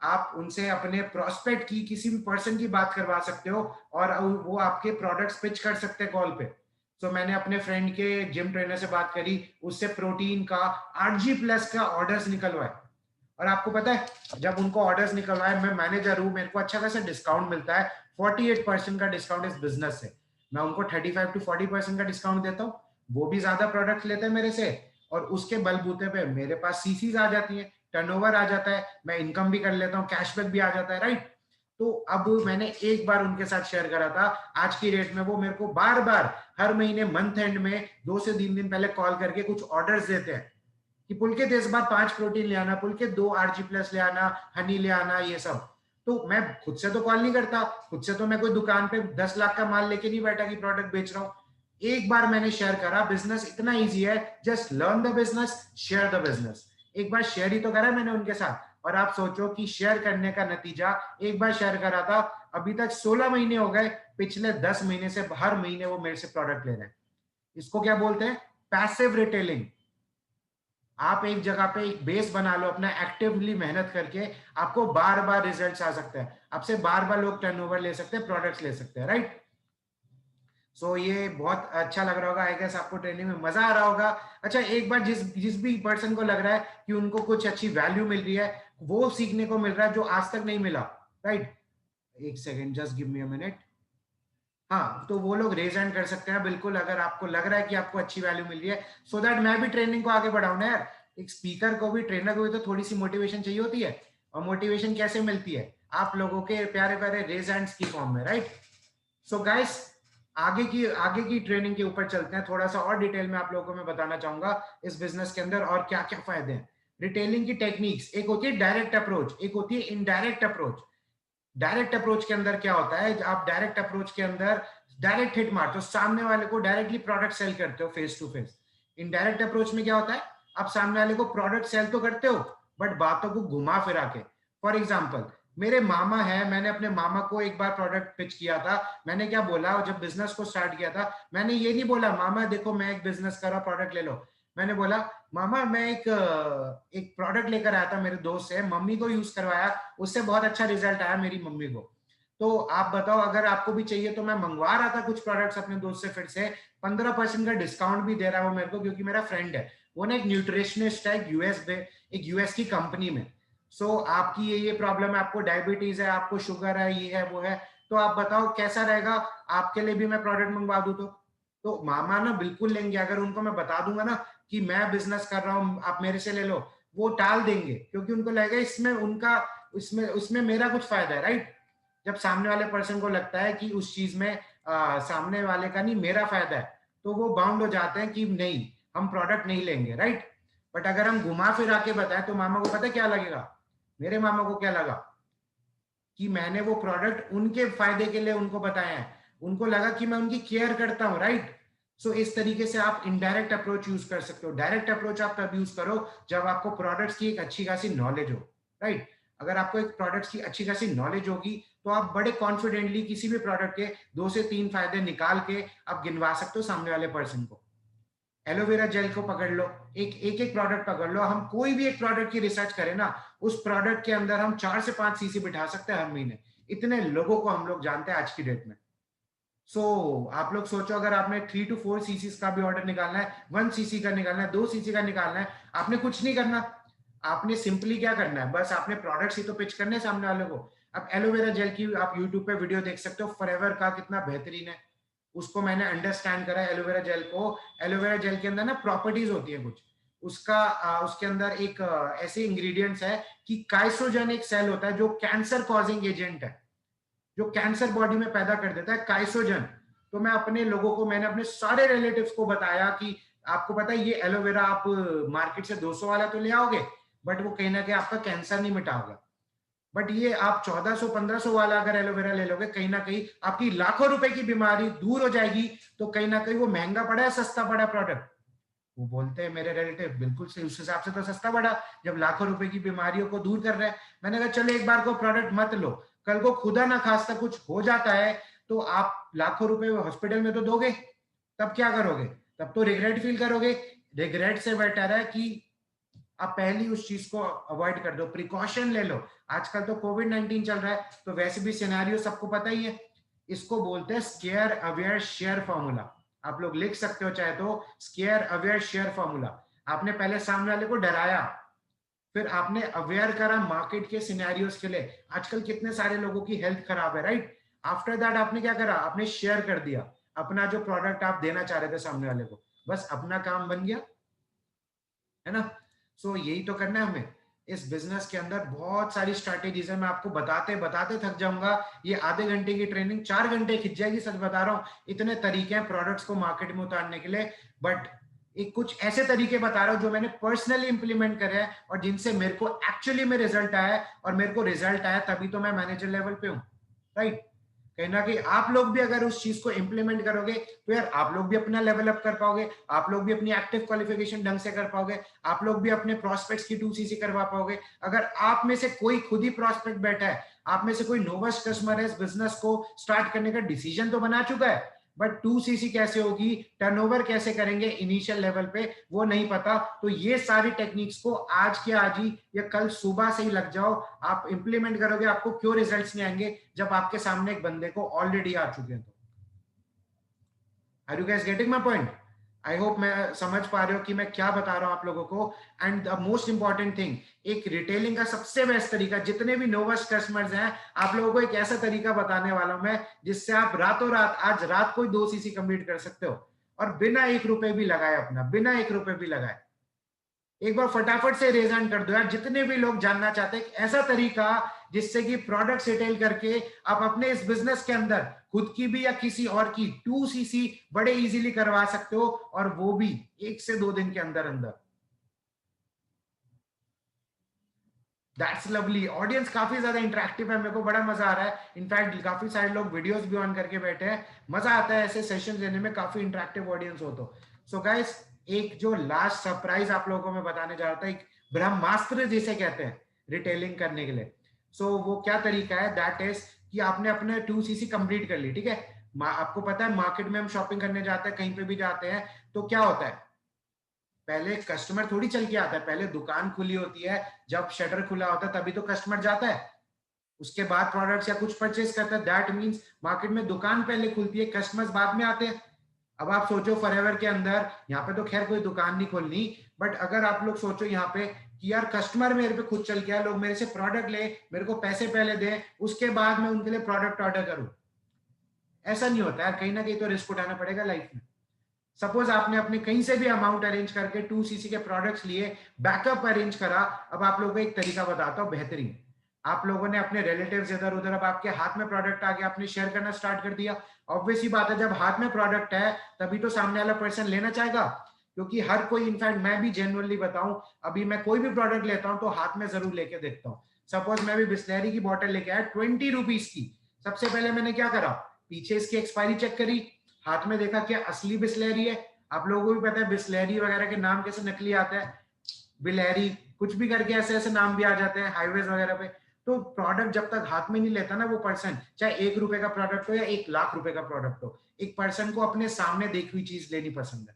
आप उनसे अपने प्रोस्पेक्ट की, किसी भी पर्सन की बात करवा सकते हो और वो आपके प्रोडक्ट्स पिच कर सकते हैं कॉल पे। तो मैंने अपने फ्रेंड के जिम ट्रेनर से बात करी, उससे प्रोटीन का 8G+ का ऑर्डर्स निकलवाए। और आपको पता है, जब उनको ऑर्डर्स निकलवाए, मैं मैनेजर हूं, मेरे को अच्छा खासा डिस्काउंट मिलता है। 48% का डिस्काउंट इस बिजनेस से। मैं उनको 35 to 40% का डिस्काउंट देता हूँ। वो भी ज्यादा प्रोडक्ट लेते हैं मेरे से, और उसके बलबूते पे मेरे पास सीसीज आ जाती है, टर्नओवर आ जाता है, मैं इनकम भी कर लेता हूँ, कैशबैक भी आ जाता है, राइट। तो अब मैंने एक बार उनके साथ शेयर करा था, आज की डेट में वो मेरे को बार बार हर महीने मंथ एंड में 2 से 3 दिन पहले कॉल करके कुछ ऑर्डर्स देते हैं कि पुलकित इस बार 5 प्रोटीन ले आना, पुलकित 2 RG+ ले आना, हनी ले आना, ये सब। तो मैं खुद से तो कॉल नहीं करता, खुद से तो मैं कोई दुकान पे 10 लाख का माल लेके नहीं बैठा कि प्रोडक्ट बेच रहा हूँ। एक बार मैंने शेयर करा, बिजनेस इतना इजी है, just learn the business, share the business. एक बार शेयर ही तो करा मैंने उनके साथ, और आप सोचो कि शेयर करने का नतीजा, एक बार शेयर करा था, अभी तक 16 महीने हो गए, पिछले 10 महीने से हर महीने वो मेरे से प्रोडक्ट ले रहे हैं। इसको क्या बोलते हैं? Passive retailing. आप एक जगह पे एक बेस बना लो अपना, एक्टिवली मेहनत करके आपको बार बार रिजल्ट्स आ सकते हैं, आपसे बार बार लोग टर्नओवर ले सकते हैं, प्रोडक्ट्स ले सकते हैं, राइट। सो ये बहुत अच्छा लग रहा होगा, आई गेस आपको ट्रेनिंग में मजा आ रहा होगा। अच्छा, एक बार जिस जिस भी पर्सन को लग रहा है कि उनको कुछ अच्छी वैल्यू मिल रही है, वो सीखने को मिल रहा है जो आज तक नहीं मिला, राइट। एक second, just give me a minute. हाँ, तो वो लोग रेज हैंड कर सकते हैं बिल्कुल, अगर आपको लग रहा है कि आपको अच्छी वैल्यू मिल रही है, सो दैट मैं भी ट्रेनिंग को आगे बढ़ाऊं ना यार। एक स्पीकर को भी, ट्रेनर को भी तो थोड़ी सी मोटिवेशन चाहिए होती है। और मोटिवेशन कैसे मिलती है? आप लोगों के प्यारे प्यारे रेज हैंड्स की फॉर्म में, राइट? सो गाइस, आगे की ट्रेनिंग के ऊपर चलते हैं, थोड़ा सा और डिटेल में आप लोगों को मैं बताना चाहूंगा इस बिजनेस के अंदर और क्या क्या फायदे हैं। रिटेलिंग की टेक्निक्स, एक होती है डायरेक्ट अप्रोच, एक होती है इनडायरेक्ट अप्रोच। डायरेक्ट अप्रोच के अंदर क्या होता है, आप डायरेक्ट अप्रोच के अंदर डायरेक्ट हिट मारते हो, सामने वाले को डायरेक्टली प्रोडक्ट सेल करते हो face to face. Indirect approach में क्या होता है, आप सामने वाले को प्रोडक्ट सेल तो करते हो बट बातों को घुमा फिरा के। फॉर एग्जाम्पल, मेरे मामा है, मैंने अपने मामा को एक बार प्रोडक्ट पिच किया था। मैंने क्या बोला, जब बिजनेस को स्टार्ट किया था, मैंने ये नहीं बोला मामा देखो मैं एक बिजनेस कर रहा हूं, प्रोडक्ट ले लो। मैंने बोला मामा मैं एक प्रोडक्ट लेकर आया था मेरे दोस्त से, मम्मी को यूज करवाया, उससे बहुत अच्छा रिजल्ट आया मेरी मम्मी को। तो आप बताओ, अगर आपको भी चाहिए तो मैं मंगवा रहा था कुछ प्रोडक्ट्स अपने दोस्त से, फिर से 15% का डिस्काउंट भी दे रहा है वो मेरे को, क्योंकि मेरा फ्रेंड है वो ना, एक न्यूट्रिशनिस्ट है एक यूएस की कंपनी में। सो आपकी ये प्रॉब्लम है, आपको डायबिटीज है, आपको शुगर है, ये है वो है, तो आप बताओ कैसा रहेगा, आपके लिए भी मैं प्रोडक्ट मंगवा दूं तो मामा ना बिल्कुल लेंगे। अगर उनको मैं बता दूंगा ना कि मैं बिजनेस कर रहा हूँ आप मेरे से ले लो, वो टाल देंगे, क्योंकि उनको लगेगा इसमें उनका, इसमें उसमें मेरा कुछ फायदा है, राइट? जब सामने वाले पर्सन को लगता है कि उस चीज में सामने वाले का नहीं मेरा फायदा है, तो वो बाउंड हो जाते हैं कि नहीं हम प्रोडक्ट नहीं लेंगे, राइट? बट अगर हम घुमा फिरा के बताएं तो मामा को पता है क्या लगेगा, मेरे मामा को क्या लगा कि मैंने वो प्रोडक्ट उनके फायदे के लिए उनको बताया है, उनको लगा कि मैं उनकी केयर करता हूं, राइट? सो इस तरीके से आप इनडायरेक्ट अप्रोच यूज कर सकते हो। डायरेक्ट अप्रोच आप तब यूज करो जब आपको प्रोडक्ट्स की एक अच्छी खासी नॉलेज हो, राइट? अगर आपको एक प्रोडक्ट्स की अच्छी खासी नॉलेज होगी तो आप बड़े कॉन्फिडेंटली किसी भी प्रोडक्ट के 2 से 3 फायदे निकाल के आप गिनवा सकते हो सामने वाले पर्सन को। एलोवेरा जेल को पकड़ लो, एक प्रोडक्ट पकड़ लो, हम कोई भी एक प्रोडक्ट की रिसर्च करें ना, उस प्रोडक्ट के अंदर हम 4 से 5 सीसी बिठा सकते हैं हर महीने। इतने लोगों को हम लोग जानते हैं आज की डेट में। सो आप लोग सोचो, अगर आपने 3 to 4 सीसी का भी ऑर्डर निकालना है, 1 सीसी का निकालना है, 2 सीसी का निकालना है, आपने कुछ नहीं करना। आपने सिंपली क्या करना है, बस आपने प्रोडक्ट्स ही तो पिच करने सामने वाले को। अब एलोवेरा जेल की आप यूट्यूब पे वीडियो देख सकते हो, फॉरएवर का कितना बेहतरीन है, उसको मैंने अंडरस्टैंड करा एलोवेरा जेल को। एलोवेरा जेल के अंदर ना प्रॉपर्टीज होती है कुछ, उसका उसके अंदर एक ऐसे इंग्रेडिएंट्स है कि काइसोजन एक सेल होता है जो कैंसर कॉजिंग एजेंट है, जो कैंसर बॉडी में पैदा कर देता है, काइसोजन। तो मैं अपने लोगों को, मैंने अपने सारे रिलेटिव्स को बताया कि आपको पता है ये एलोवेरा आप मार्केट से 200 वाला तो ले आओगे, बट वो कहीं ना कहीं आपका कैंसर नहीं मिटाओगे। बट ये आप 1400-1500 वाला अगर एलोवेरा ले लोगे, कहीं ना कहीं आपकी लाखों रुपए की बीमारी दूर हो जाएगी। तो कहीं ना कहीं वो महंगा पड़ा है सस्ता पड़ा प्रोडक्ट? वो बोलते हैं मेरे रिलेटिव बिल्कुल सही, उस हिसाब से तो सस्ता पड़ा जब लाखों रुपए की बीमारियों को दूर कर रहे हैं। मैंने कहा चलो एक बार को प्रोडक्ट मत लो, कल को खुदा ना खास्ता कुछ हो जाता है तो आप लाखों रुपए हॉस्पिटल में तो दोगे, तब क्या करोगे? तब तो रिग्रेट फील करोगे। रिग्रेट से बेटर है कि आप पहली उस चीज को अवॉइड कर दो, प्रिकॉशन ले लो। आजकल तो कोविड-19 चल रहा है, तो वैसे भी सिनेरियो सबको पता ही है। इसको बोलते हैं स्केयर अवेयर शेयर फॉर्मूला। आप लोग लिख सकते हो चाहे तो, स्केयर अवेयर शेयर फॉर्मूला। आपने पहले सामने वाले को डराया, फिर आपने अवेयर करा मार्केट के सिनेरियोज के लिए, आजकल कितने सारे लोगों की हेल्थ खराब है, राइट? आफ्टर दैट आपने क्या करा, आपने शेयर कर दिया अपना जो प्रोडक्ट आप देना चाह रहे थे सामने वाले को, बस अपना काम बन गया, है ना? सो यही तो करना है हमें इस बिजनेस के अंदर। बहुत सारी स्ट्रैटेजीज है, मैं आपको बताते बताते थक जाऊंगा। ये आधे घंटे की ट्रेनिंग 4 घंटे खिंच जाएगी, सच बता रहा हूँ। इतने तरीके हैं प्रोडक्ट्स को मार्केट में उतारने के लिए, बट एक कुछ ऐसे तरीके बता रहा हूँ जो मैंने पर्सनली इंप्लीमेंट करे हैं और जिनसे मेरे को एक्चुअली में रिजल्ट आया है, और मेरे को रिजल्ट आया तभी तो मैं मैनेजर लेवल पे हूँ, राइट? कहीं ना कहीं आप लोग भी अगर उस चीज को इंप्लीमेंट करोगे तो यार आप लोग भी अपना लेवल अप कर पाओगे, आप लोग भी अपनी एक्टिव क्वालिफिकेशन ढंग से कर पाओगे, आप लोग भी अपने प्रोस्पेक्ट्स की 2 सीसी करवा पाओगे। अगर आप में से कोई खुद ही प्रोस्पेक्ट बैठा है, आप में से कोई नोवस कस्टमर है, इस बिजनेस को स्टार्ट करने का डिसीजन तो बना चुका है, बट 2 सीसी कैसे होगी, टर्नओवर कैसे करेंगे इनिशियल लेवल पे, वो नहीं पता, तो ये सारी टेक्निक्स को आज के आज ही या कल सुबह से ही लग जाओ। आप इंप्लीमेंट करोगे, आपको क्यों रिजल्ट्स नहीं आएंगे जब आपके सामने एक बंदे को ऑलरेडी आ चुके हैं? तो are you guys getting my point? I hope मैं समझ पा रहे हो कि मैं क्या बता रहा हूं आप लोगों को। And the most important thing, एक रिटेलिंग का सबसे बेस्ट तरीका, जितने भी नोवेस्ट कस्टमर्स हैं, आप लोगों को एक ऐसा तरीका बताने वाला हूं मैं जिससे आप रातों रात, आज रात को 2 सीसी कंप्लीट कर सकते हो, और बिना 1 रुपए भी लगाए, अपना बिना 1 रुपए भी लगाए। एक बार फटाफट से रेज हैंड कर दो यार, जितने भी लोग जानना चाहते हैं ऐसा तरीका जिससे कि प्रोडक्ट रिटेल करके आप अपने इस बिजनेस के अंदर खुद की भी या किसी और की 2 सीसी बड़े इजीली करवा सकते हो, और वो भी 1 से 2 दिन के अंदर अंदर। That's lovely. ऑडियंस काफी ज्यादा इंटरेक्टिव है, मेरे को बड़ा मजा आ रहा है। इनफैक्ट काफी सारे लोग वीडियोस भी ऑन करके बैठे हैं। मजा आता है ऐसे सेशन लेने में, काफी इंटरेक्टिव ऑडियंस हो तो। सो गाइस, एक जो लास्ट सरप्राइज आप लोगों को मैं बताने जा रहा था, एक ब्रह्मास्त्र जिसे कहते हैं रिटेलिंग करने के लिए। सो वो क्या तरीका है, दैट इज कि आपने अपने 2 सीसी कंप्लीट कर ली, ठीक है। आपको पता है मार्केट में हम शॉपिंग करने जाते हैं, कहीं पे भी जाते हैं, तो क्या होता है, पहले कस्टमर थोड़ी चल के आता है, पहले दुकान खुली होती है, जब शटर खुला होता है तभी तो कस्टमर जाता है, उसके बाद प्रोडक्ट्स या कुछ परचेज करता है। दैट मींस मार्केट में दुकान पहले खुलती है, कस्टमर्स बाद में आते हैं। अब आप सोचो फॉरएवर के अंदर, यहाँ पे तो खैर कोई दुकान नहीं खोलनी, बट अगर आप लोग सोचो यहाँ पे कि यार कस्टमर मेरे पे खुद चल के आए, लोग मेरे से प्रोडक्ट ले, मेरे को पैसे पहले दे, उसके बाद मैं उनके लिए प्रोडक्ट ऑर्डर करूं, ऐसा नहीं होता है। कहीं ना कहीं तो रिस्क उठाना पड़ेगा लाइफ में। सपोज आपने अपने कहीं से भी अमाउंट अरेंज करके 2 सीसी के प्रोडक्ट्स लिए, बैकअप अरेंज करा। अब आप लोगों को एक तरीका बताता हूँ बेहतरीन। आप लोगों ने अपने रिलेटिव्स इधर उधर, अब आपके हाथ में प्रोडक्ट आ गया, आपने शेयर करना स्टार्ट कर दिया। ऑब्वियस ही बात है, जब हाथ में प्रोडक्ट है तभी तो सामने वाला पर्सन लेना चाहेगा, क्योंकि हर कोई, इनफैक्ट मैं भी जेन्युइनली बताऊं, अभी मैं कोई भी प्रोडक्ट लेता हूं तो हाथ में जरूर लेके देखता हूं। सपोज मैं भी बिस्लैरी की बॉटल लेके आया 20 रुपीज की, सबसे पहले मैंने क्या करा, पीछे इसकी एक्सपायरी चेक करी, हाथ में देखा क्या असली बिस्लैरी है। आप लोगों को भी पता है बिस्लैरी वगैरह के नाम कैसे नकली आते हैं, बिलहरी कुछ भी करके ऐसे ऐसे नाम भी आ जाते हैं हाईवेज वगैरह पे। तो प्रोडक्ट जब तक हाथ में नहीं लेता ना वो पर्सन, चाहे 1 रुपए का प्रोडक्ट हो या 1 लाख रुपए का प्रोडक्ट हो, एक पर्सन को अपने सामने देखी हुई चीज लेनी पसंद है।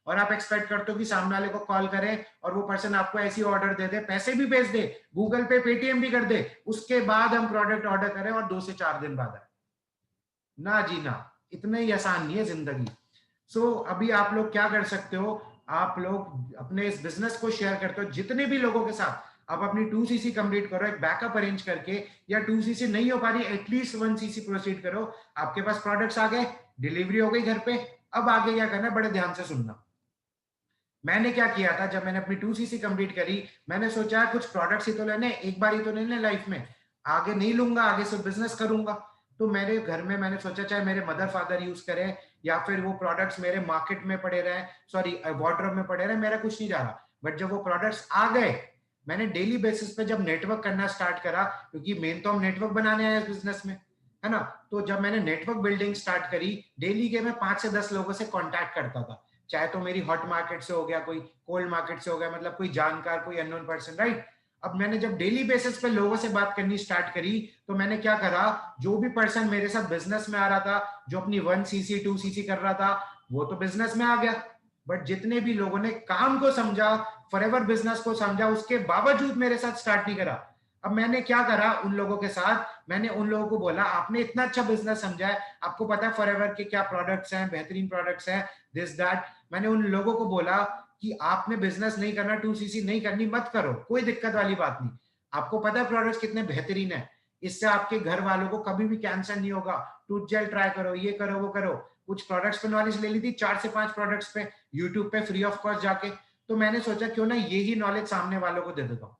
और आप एक्सपेक्ट करते हो कि सामने वाले को कॉल करें और वो पर्सन आपको ऐसी ऑर्डर दे दे, पैसे भी भेज दे, गूगल पे पेटीएम भी कर दे, उसके बाद हम प्रोडक्ट ऑर्डर करें और 2 से 4 दिन बाद आए। ना जी ना, इतना ही आसान नहीं है जिंदगी। सो अभी आप लोग क्या कर सकते हो, आप लोग अपने इस बिजनेस को शेयर करते हो जितने भी लोगों के साथ, आप अपनी 2 सीसी कंप्लीट करो, एक बैकअप अरेंज करके, या 2 सीसी नहीं हो पा रही एटलीस्ट 1 सीसी प्रोसीड करो। आपके पास प्रोडक्ट्स आ गए, डिलीवरी हो गई घर पे। अब आगे क्या करना है, बड़े ध्यान से सुनना। मैंने क्या किया था, जब मैंने अपनी 2 सीसी कंप्लीट करी, मैंने सोचा कुछ प्रोडक्ट्स ही तो लेने, एक बार ही तो लेने लाइफ में, आगे नहीं लूंगा, आगे से बिजनेस करूंगा। तो मेरे घर में मैंने सोचा चाहे मेरे मदर फादर यूज करें या फिर वो प्रोडक्ट्स मेरे मार्केट में पड़े रहे, सॉरी वार्डरोब में पड़े रहे, मेरा कुछ नहीं जा रहा। बट जब वो प्रोडक्ट्स आ गए, मैंने डेली बेसिस पे जब नेटवर्क करना स्टार्ट करा, क्योंकि मेन तो हम नेटवर्क बनाने आए इस बिजनेस में, है ना। तो जब मैंने नेटवर्क बिल्डिंग स्टार्ट करी, डेली के मैं 5 से 10 लोगों से कॉन्टैक्ट करता था, चाहे तो मेरी हॉट मार्केट से हो गया, कोई कोल्ड मार्केट से हो गया, मतलब कोई जानकार, कोई अननोन पर्सन, राइट। अब मैंने जब डेली बेसिस पे लोगों से बात करनी स्टार्ट करी, तो मैंने क्या करा, जो भी पर्सन मेरे साथ बिजनेस में आ रहा था, जो अपनी 1 सीसी 2 सीसी कर रहा था, वो तो बिजनेस में आ गया। बट जितने भी लोगों ने काम को समझा, फॉरएवर बिजनेस को समझा, उसके बावजूद मेरे साथ स्टार्ट नहीं करा, अब मैंने क्या करा उन लोगों के साथ, मैंने उन लोगों को बोला आपने इतना अच्छा बिजनेस समझा है, आपको पता है फॉरएवर के क्या प्रोडक्ट्स हैं, बेहतरीन प्रोडक्ट्स हैं, दिस दैट। मैंने उन लोगों को बोला कि आपने बिजनेस नहीं करना, 2 सीसी नहीं करनी, मत करो, कोई दिक्कत वाली बात नहीं। आपको पता है प्रोडक्ट्स कितने बेहतरीन है, इससे आपके घर वालों को कभी भी कैंसर नहीं होगा, टूथ जेल ट्राई करो, ये करो वो करो। कुछ प्रोडक्ट्स पे नॉलेज ले ली थी, 4 से 5 प्रोडक्ट्स पे यूट्यूब पे फ्री ऑफ कॉस्ट जाके। तो मैंने सोचा क्यों ना यही नॉलेज सामने वालों को दे देता हूँ।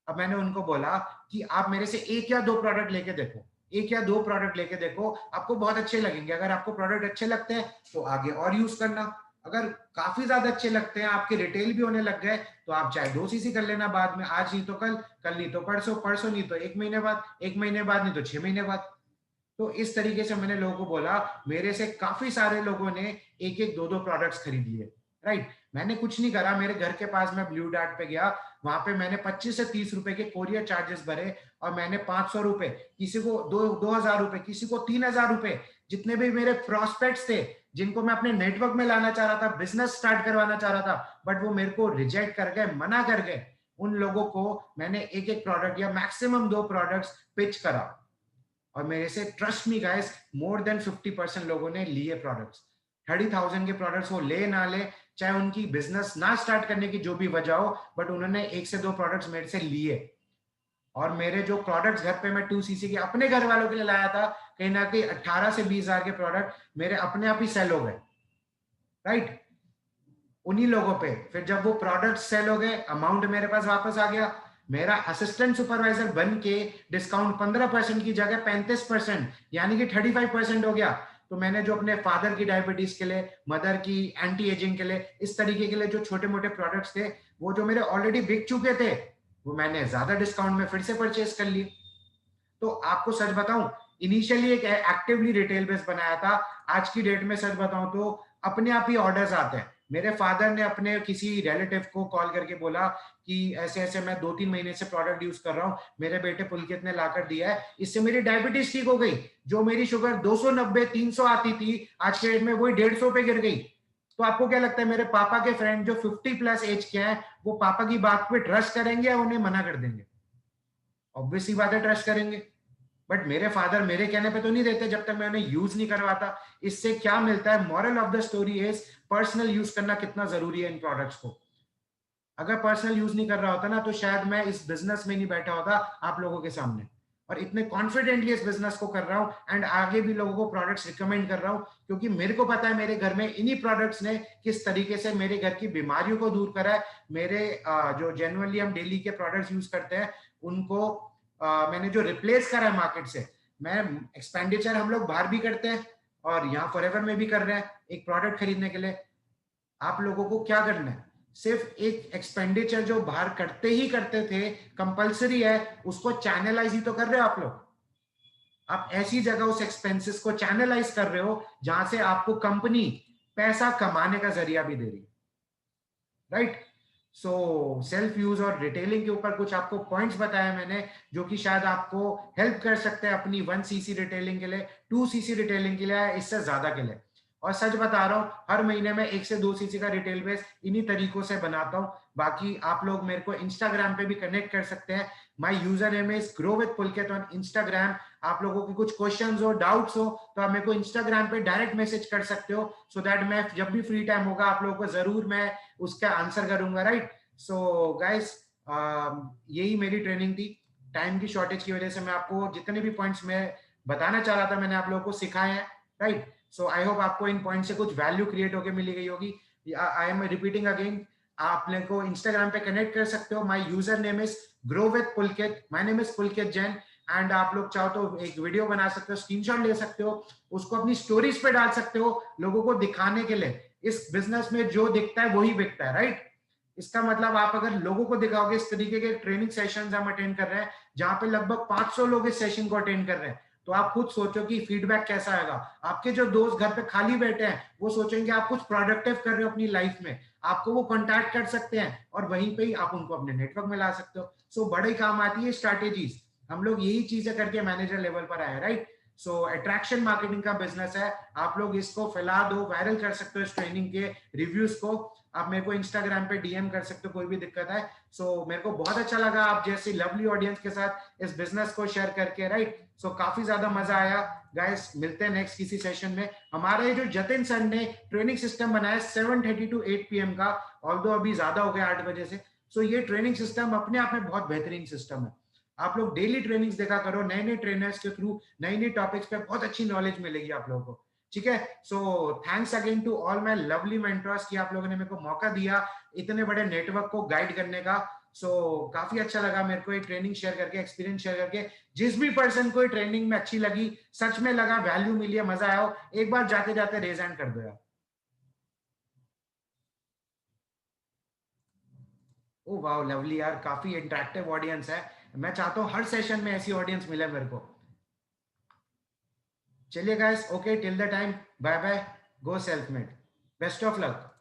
अब मैंने उनको बोला कि आप मेरे से 1 या 2 प्रोडक्ट लेके देखो, 1 या 2 प्रोडक्ट लेके देखो, आपको बहुत अच्छे लगेंगे। अगर आपको प्रोडक्ट अच्छे लगते हैं तो आगे और यूज करना, अगर काफी ज्यादा अच्छे लगते हैं, आपके रिटेल भी होने लग गए, तो आप चाहे 2 सीसी कर लेना बाद में, आज नहीं तो कल, कल नहीं तो परसों, परसों नहीं तो 1 महीने बाद, 1 महीने बाद नहीं तो 6 महीने बाद। तो इस तरीके से मैंने लोगों को बोला, मेरे से काफी सारे लोगों ने 1 1 2 2 प्रोडक्ट्स खरीद लिए, राइट। मैंने कुछ नहीं करा, मेरे घर के पास मैं ब्लू डार्ट पे गया, वहां पे मैंने 25 से 30 रुपए के कोरियर चार्जेस भरे, और मैंने 500 रुपए किसी को, 2000 रुपए किसी को, 3000 रुपए, जितने भी मेरे प्रोस्पेक्ट्स थे जिनको मैं अपने नेटवर्क में लाना चाह रहा था, बिजनेस स्टार्ट करवाना चाह रहा था, बट वो मेरे को रिजेक्ट कर गए, मना कर गए, उन लोगों को मैंने 1 1 प्रोडक्ट या मैक्सिमम 2 प्रोडक्ट्स पिच करा। और मेरे से trust me guys, more than 50% लोगों ने लिए प्रोडक्ट्स, 30,000 के प्रोडक्ट्स वो ले ना ले, चाहे उनकी बिजनेस ना स्टार्ट करने की जो भी वजह हो, बट उन्होंने 1 से 2 प्रोडक्ट्स मेरे से लिए। और मेरे जो प्रोडक्ट्स घर पे मैं 2cc के अपने घर वालों के लिए लाया था, कहीं ना कहीं 18 से 20 हजार के प्रोडक्ट मेरे अपने आप ही सेल हो गए, राइट, उन्हीं लोगों पे। फिर जब वो प्रोडक्ट सेल हो गए, अमाउंट मेरे पास वापस आ गया, मेरा असिस्टेंट सुपरवाइजर बन के डिस्काउंट 15% की जगह 35%, यानी कि 35% हो गया। तो मैंने जो अपने फादर की डायबिटीज के लिए, मदर की एंटी एजिंग के लिए, इस तरीके के लिए जो छोटे मोटे प्रोडक्ट्स थे, वो जो मेरे ऑलरेडी बिक चुके थे, वो मैंने ज्यादा डिस्काउंट में फिर से परचेज कर लिए। तो आपको सच बताऊं, इनिशियली एक एक्टिवली रिटेल बेस बनाया था। आज की डेट में सच बताऊं तो अपने आप ही ऑर्डर्स आते हैं। मेरे फादर ने अपने किसी रिलेटिव को कॉल करके बोला कि ऐसे ऐसे मैं 2-3 महीने से प्रोडक्ट यूज कर रहा हूँ, मेरे बेटे पुलकित ने लाकर दिया है, इससे मेरी डायबिटीज ठीक हो गई। जो मेरी शुगर 290-300 आती थी, आज के डेट में वही 150 पे गिर गई। तो आपको क्या लगता है, मेरे पापा के फ्रेंड जो 50+ एज के हैं, वो पापा की बात पे ट्रस्ट करेंगे या उन्हें मना कर देंगे? ऑब्वियसली बात है, ट्रस्ट करेंगे। बट मेरे फादर मेरे कहने पे तो नहीं देते जब तक मैं उन्हें यूज नहीं करवाता। इससे क्या मिलता है, moral of the story is personal use करना कितना जरूरी है इन प्रोडक्ट्स को। अगर पर्सनल यूज नहीं कर रहा होता ना, तो शायद मैं इस बिजनेस में नहीं बैठा होता आप लोगों के सामने, और इतने कॉन्फिडेंटली इस बिजनेस को कर रहा हूं एंड आगे भी लोगों को प्रोडक्ट्स रिकमेंड कर रहा हूं, क्योंकि मेरे को पता है मेरे घर में इन्हीं प्रोडक्ट्स ने किस तरीके से मेरे घर की बीमारियों को दूर करा है। मेरे जो जेन्युइनली हम डेली के प्रोडक्ट्स यूज करते हैं, उनको मैंने जो रिप्लेस करा है मार्केट से। मैं एक्सपेंडिचर हम लोग बाहर भी करते हैं और यहाँ फॉरएवर में भी कर रहे हैं एक प्रोडक्ट खरीदने के लिए। आप लोगों को क्या करना है, सिर्फ एक एक्सपेंडिचर जो बाहर करते ही करते थे, कंपलसरी है, उसको चैनलाइज ही तो कर रहे हो आप लोग। आप ऐसी जगह उस एक्सपेंसेस को चैनलाइज कर रहे हो जहां से आपको कंपनी पैसा कमाने का जरिया भी दे रही है, राइट। सो सेल्फ यूज और रिटेलिंग के ऊपर कुछ आपको पॉइंट्स बताया मैंने, जो कि शायद आपको हेल्प कर सकते हैं अपनी 1cc रिटेलिंग के लिए, 2cc रिटेलिंग के लिए, इससे ज्यादा के लिए। और सच बता रहा हूँ, हर महीने में 1 से 2cc का रिटेल बेस इन्हीं तरीकों से बनाता हूँ। बाकी आप लोग मेरे को इंस्टाग्राम पे भी कनेक्ट कर सकते हैं। My user name is grow with Pulkit on Instagram. आप लोगों की कुछ क्वेश्चंस हो, डाउट्स हो, तो आप मेरे को इंस्टाग्राम पे डायरेक्ट मैसेज कर सकते हो, सो दैट मैं जब भी फ्री टाइम होगा आप लोगों को जरूर मैं उसका आंसर करूंगा, राइट। सो गाइस, यही मेरी ट्रेनिंग थी। टाइम की शॉर्टेज की वजह से मैं आपको जितने भी पॉइंट्स मैं बताना चाह रहा था, मैंने आप लोगों को सिखाए हैं, राइट। सो आई होप आपको इन पॉइंट से कुछ वैल्यू क्रिएट होकर मिली गई होगी। आई एम रिपीटिंग अगेन, आप मेरे को इंस्टाग्राम पे कनेक्ट कर सकते हो। My user name is grow with Pulkit, my name is Pulkit Jain. And आप लोग चाहो तो एक वीडियो बना सकते हो, स्क्रीनशॉट ले सकते हो, उसको अपनी स्टोरीज पे डाल सकते हो, लोगों को दिखाने के लिए। इस बिजनेस में जो दिखता है वही बिकता है, राइट। इसका मतलब आप अगर लोगों को दिखाओगे, इस तरीके के ट्रेनिंग सेशंस हम अटेंड कर रहे हैं जहां पे लगभग 500 लोग इस सेशन को अटेंड कर रहे हैं, तो आप खुद सोचो कि फीडबैक कैसा आएगा। आपके जो दोस्त घर पे खाली बैठे हैं, वो सोचेंगे आप कुछ प्रोडक्टिव कर रहे हो अपनी लाइफ में, आपको वो कॉन्टैक्ट कर सकते हैं और वहीं पे ही आप उनको अपने नेटवर्क में ला सकते हो। सो बड़े काम आती है स्ट्रैटेजीज। हम लोग यही चीजें करके मैनेजर लेवल पर आए, राइट। सो अट्रैक्शन मार्केटिंग का बिजनेस है, आप लोग इसको फैला दो, वायरल कर सकते हो इस ट्रेनिंग के रिव्यूज को। आप मेरे को इंस्टाग्राम पे डीएम कर सकते हो, कोई भी दिक्कत है। सो मेरे को बहुत अच्छा लगा आप जैसी लवली ऑडियंस के साथ इस बिजनेस को शेयर करके, राइट। सो काफी ज्यादा मजा आया गाइस। मिलते हैं नेक्स्ट किसी सेशन में। हमारे जो जतिन सर ने ट्रेनिंग सिस्टम बनाया 7:30 to 8 PM का, ऑल्दो अभी ज्यादा हो गया 8 बजे से। सो ये ट्रेनिंग सिस्टम अपने आप में बहुत बेहतरीन सिस्टम है। आप लोग डेली ट्रेनिंग्स देखा करो, नए नए ट्रेनर्स के थ्रू नई नई टॉपिक्स पे बहुत अच्छी नॉलेज मिलेगी आप लोगों को, ठीक है। So thanks again to all my lovely mentors कि आप लोगों ने मेरे को मौका दिया इतने बड़े नेटवर्क को गाइड करने का। सो काफी अच्छा लगा मेरे को ये ट्रेनिंग शेयर करके, एक्सपीरियंस शेयर करके। जिस भी पर्सन को ट्रेनिंग में अच्छी लगी, सच में लगा वैल्यू मिली है, मजा आया हो, एक बार जाते जाते रेज हैंड कर दो यार। ओ वाह, लवली यार, काफी इंटरेक्टिव ऑडियंस है। मैं चाहता हूँ हर सेशन में ऐसी ऑडियंस मिले मेरे को। चलिए guys, okay, till the time, bye bye, go self made, best of luck.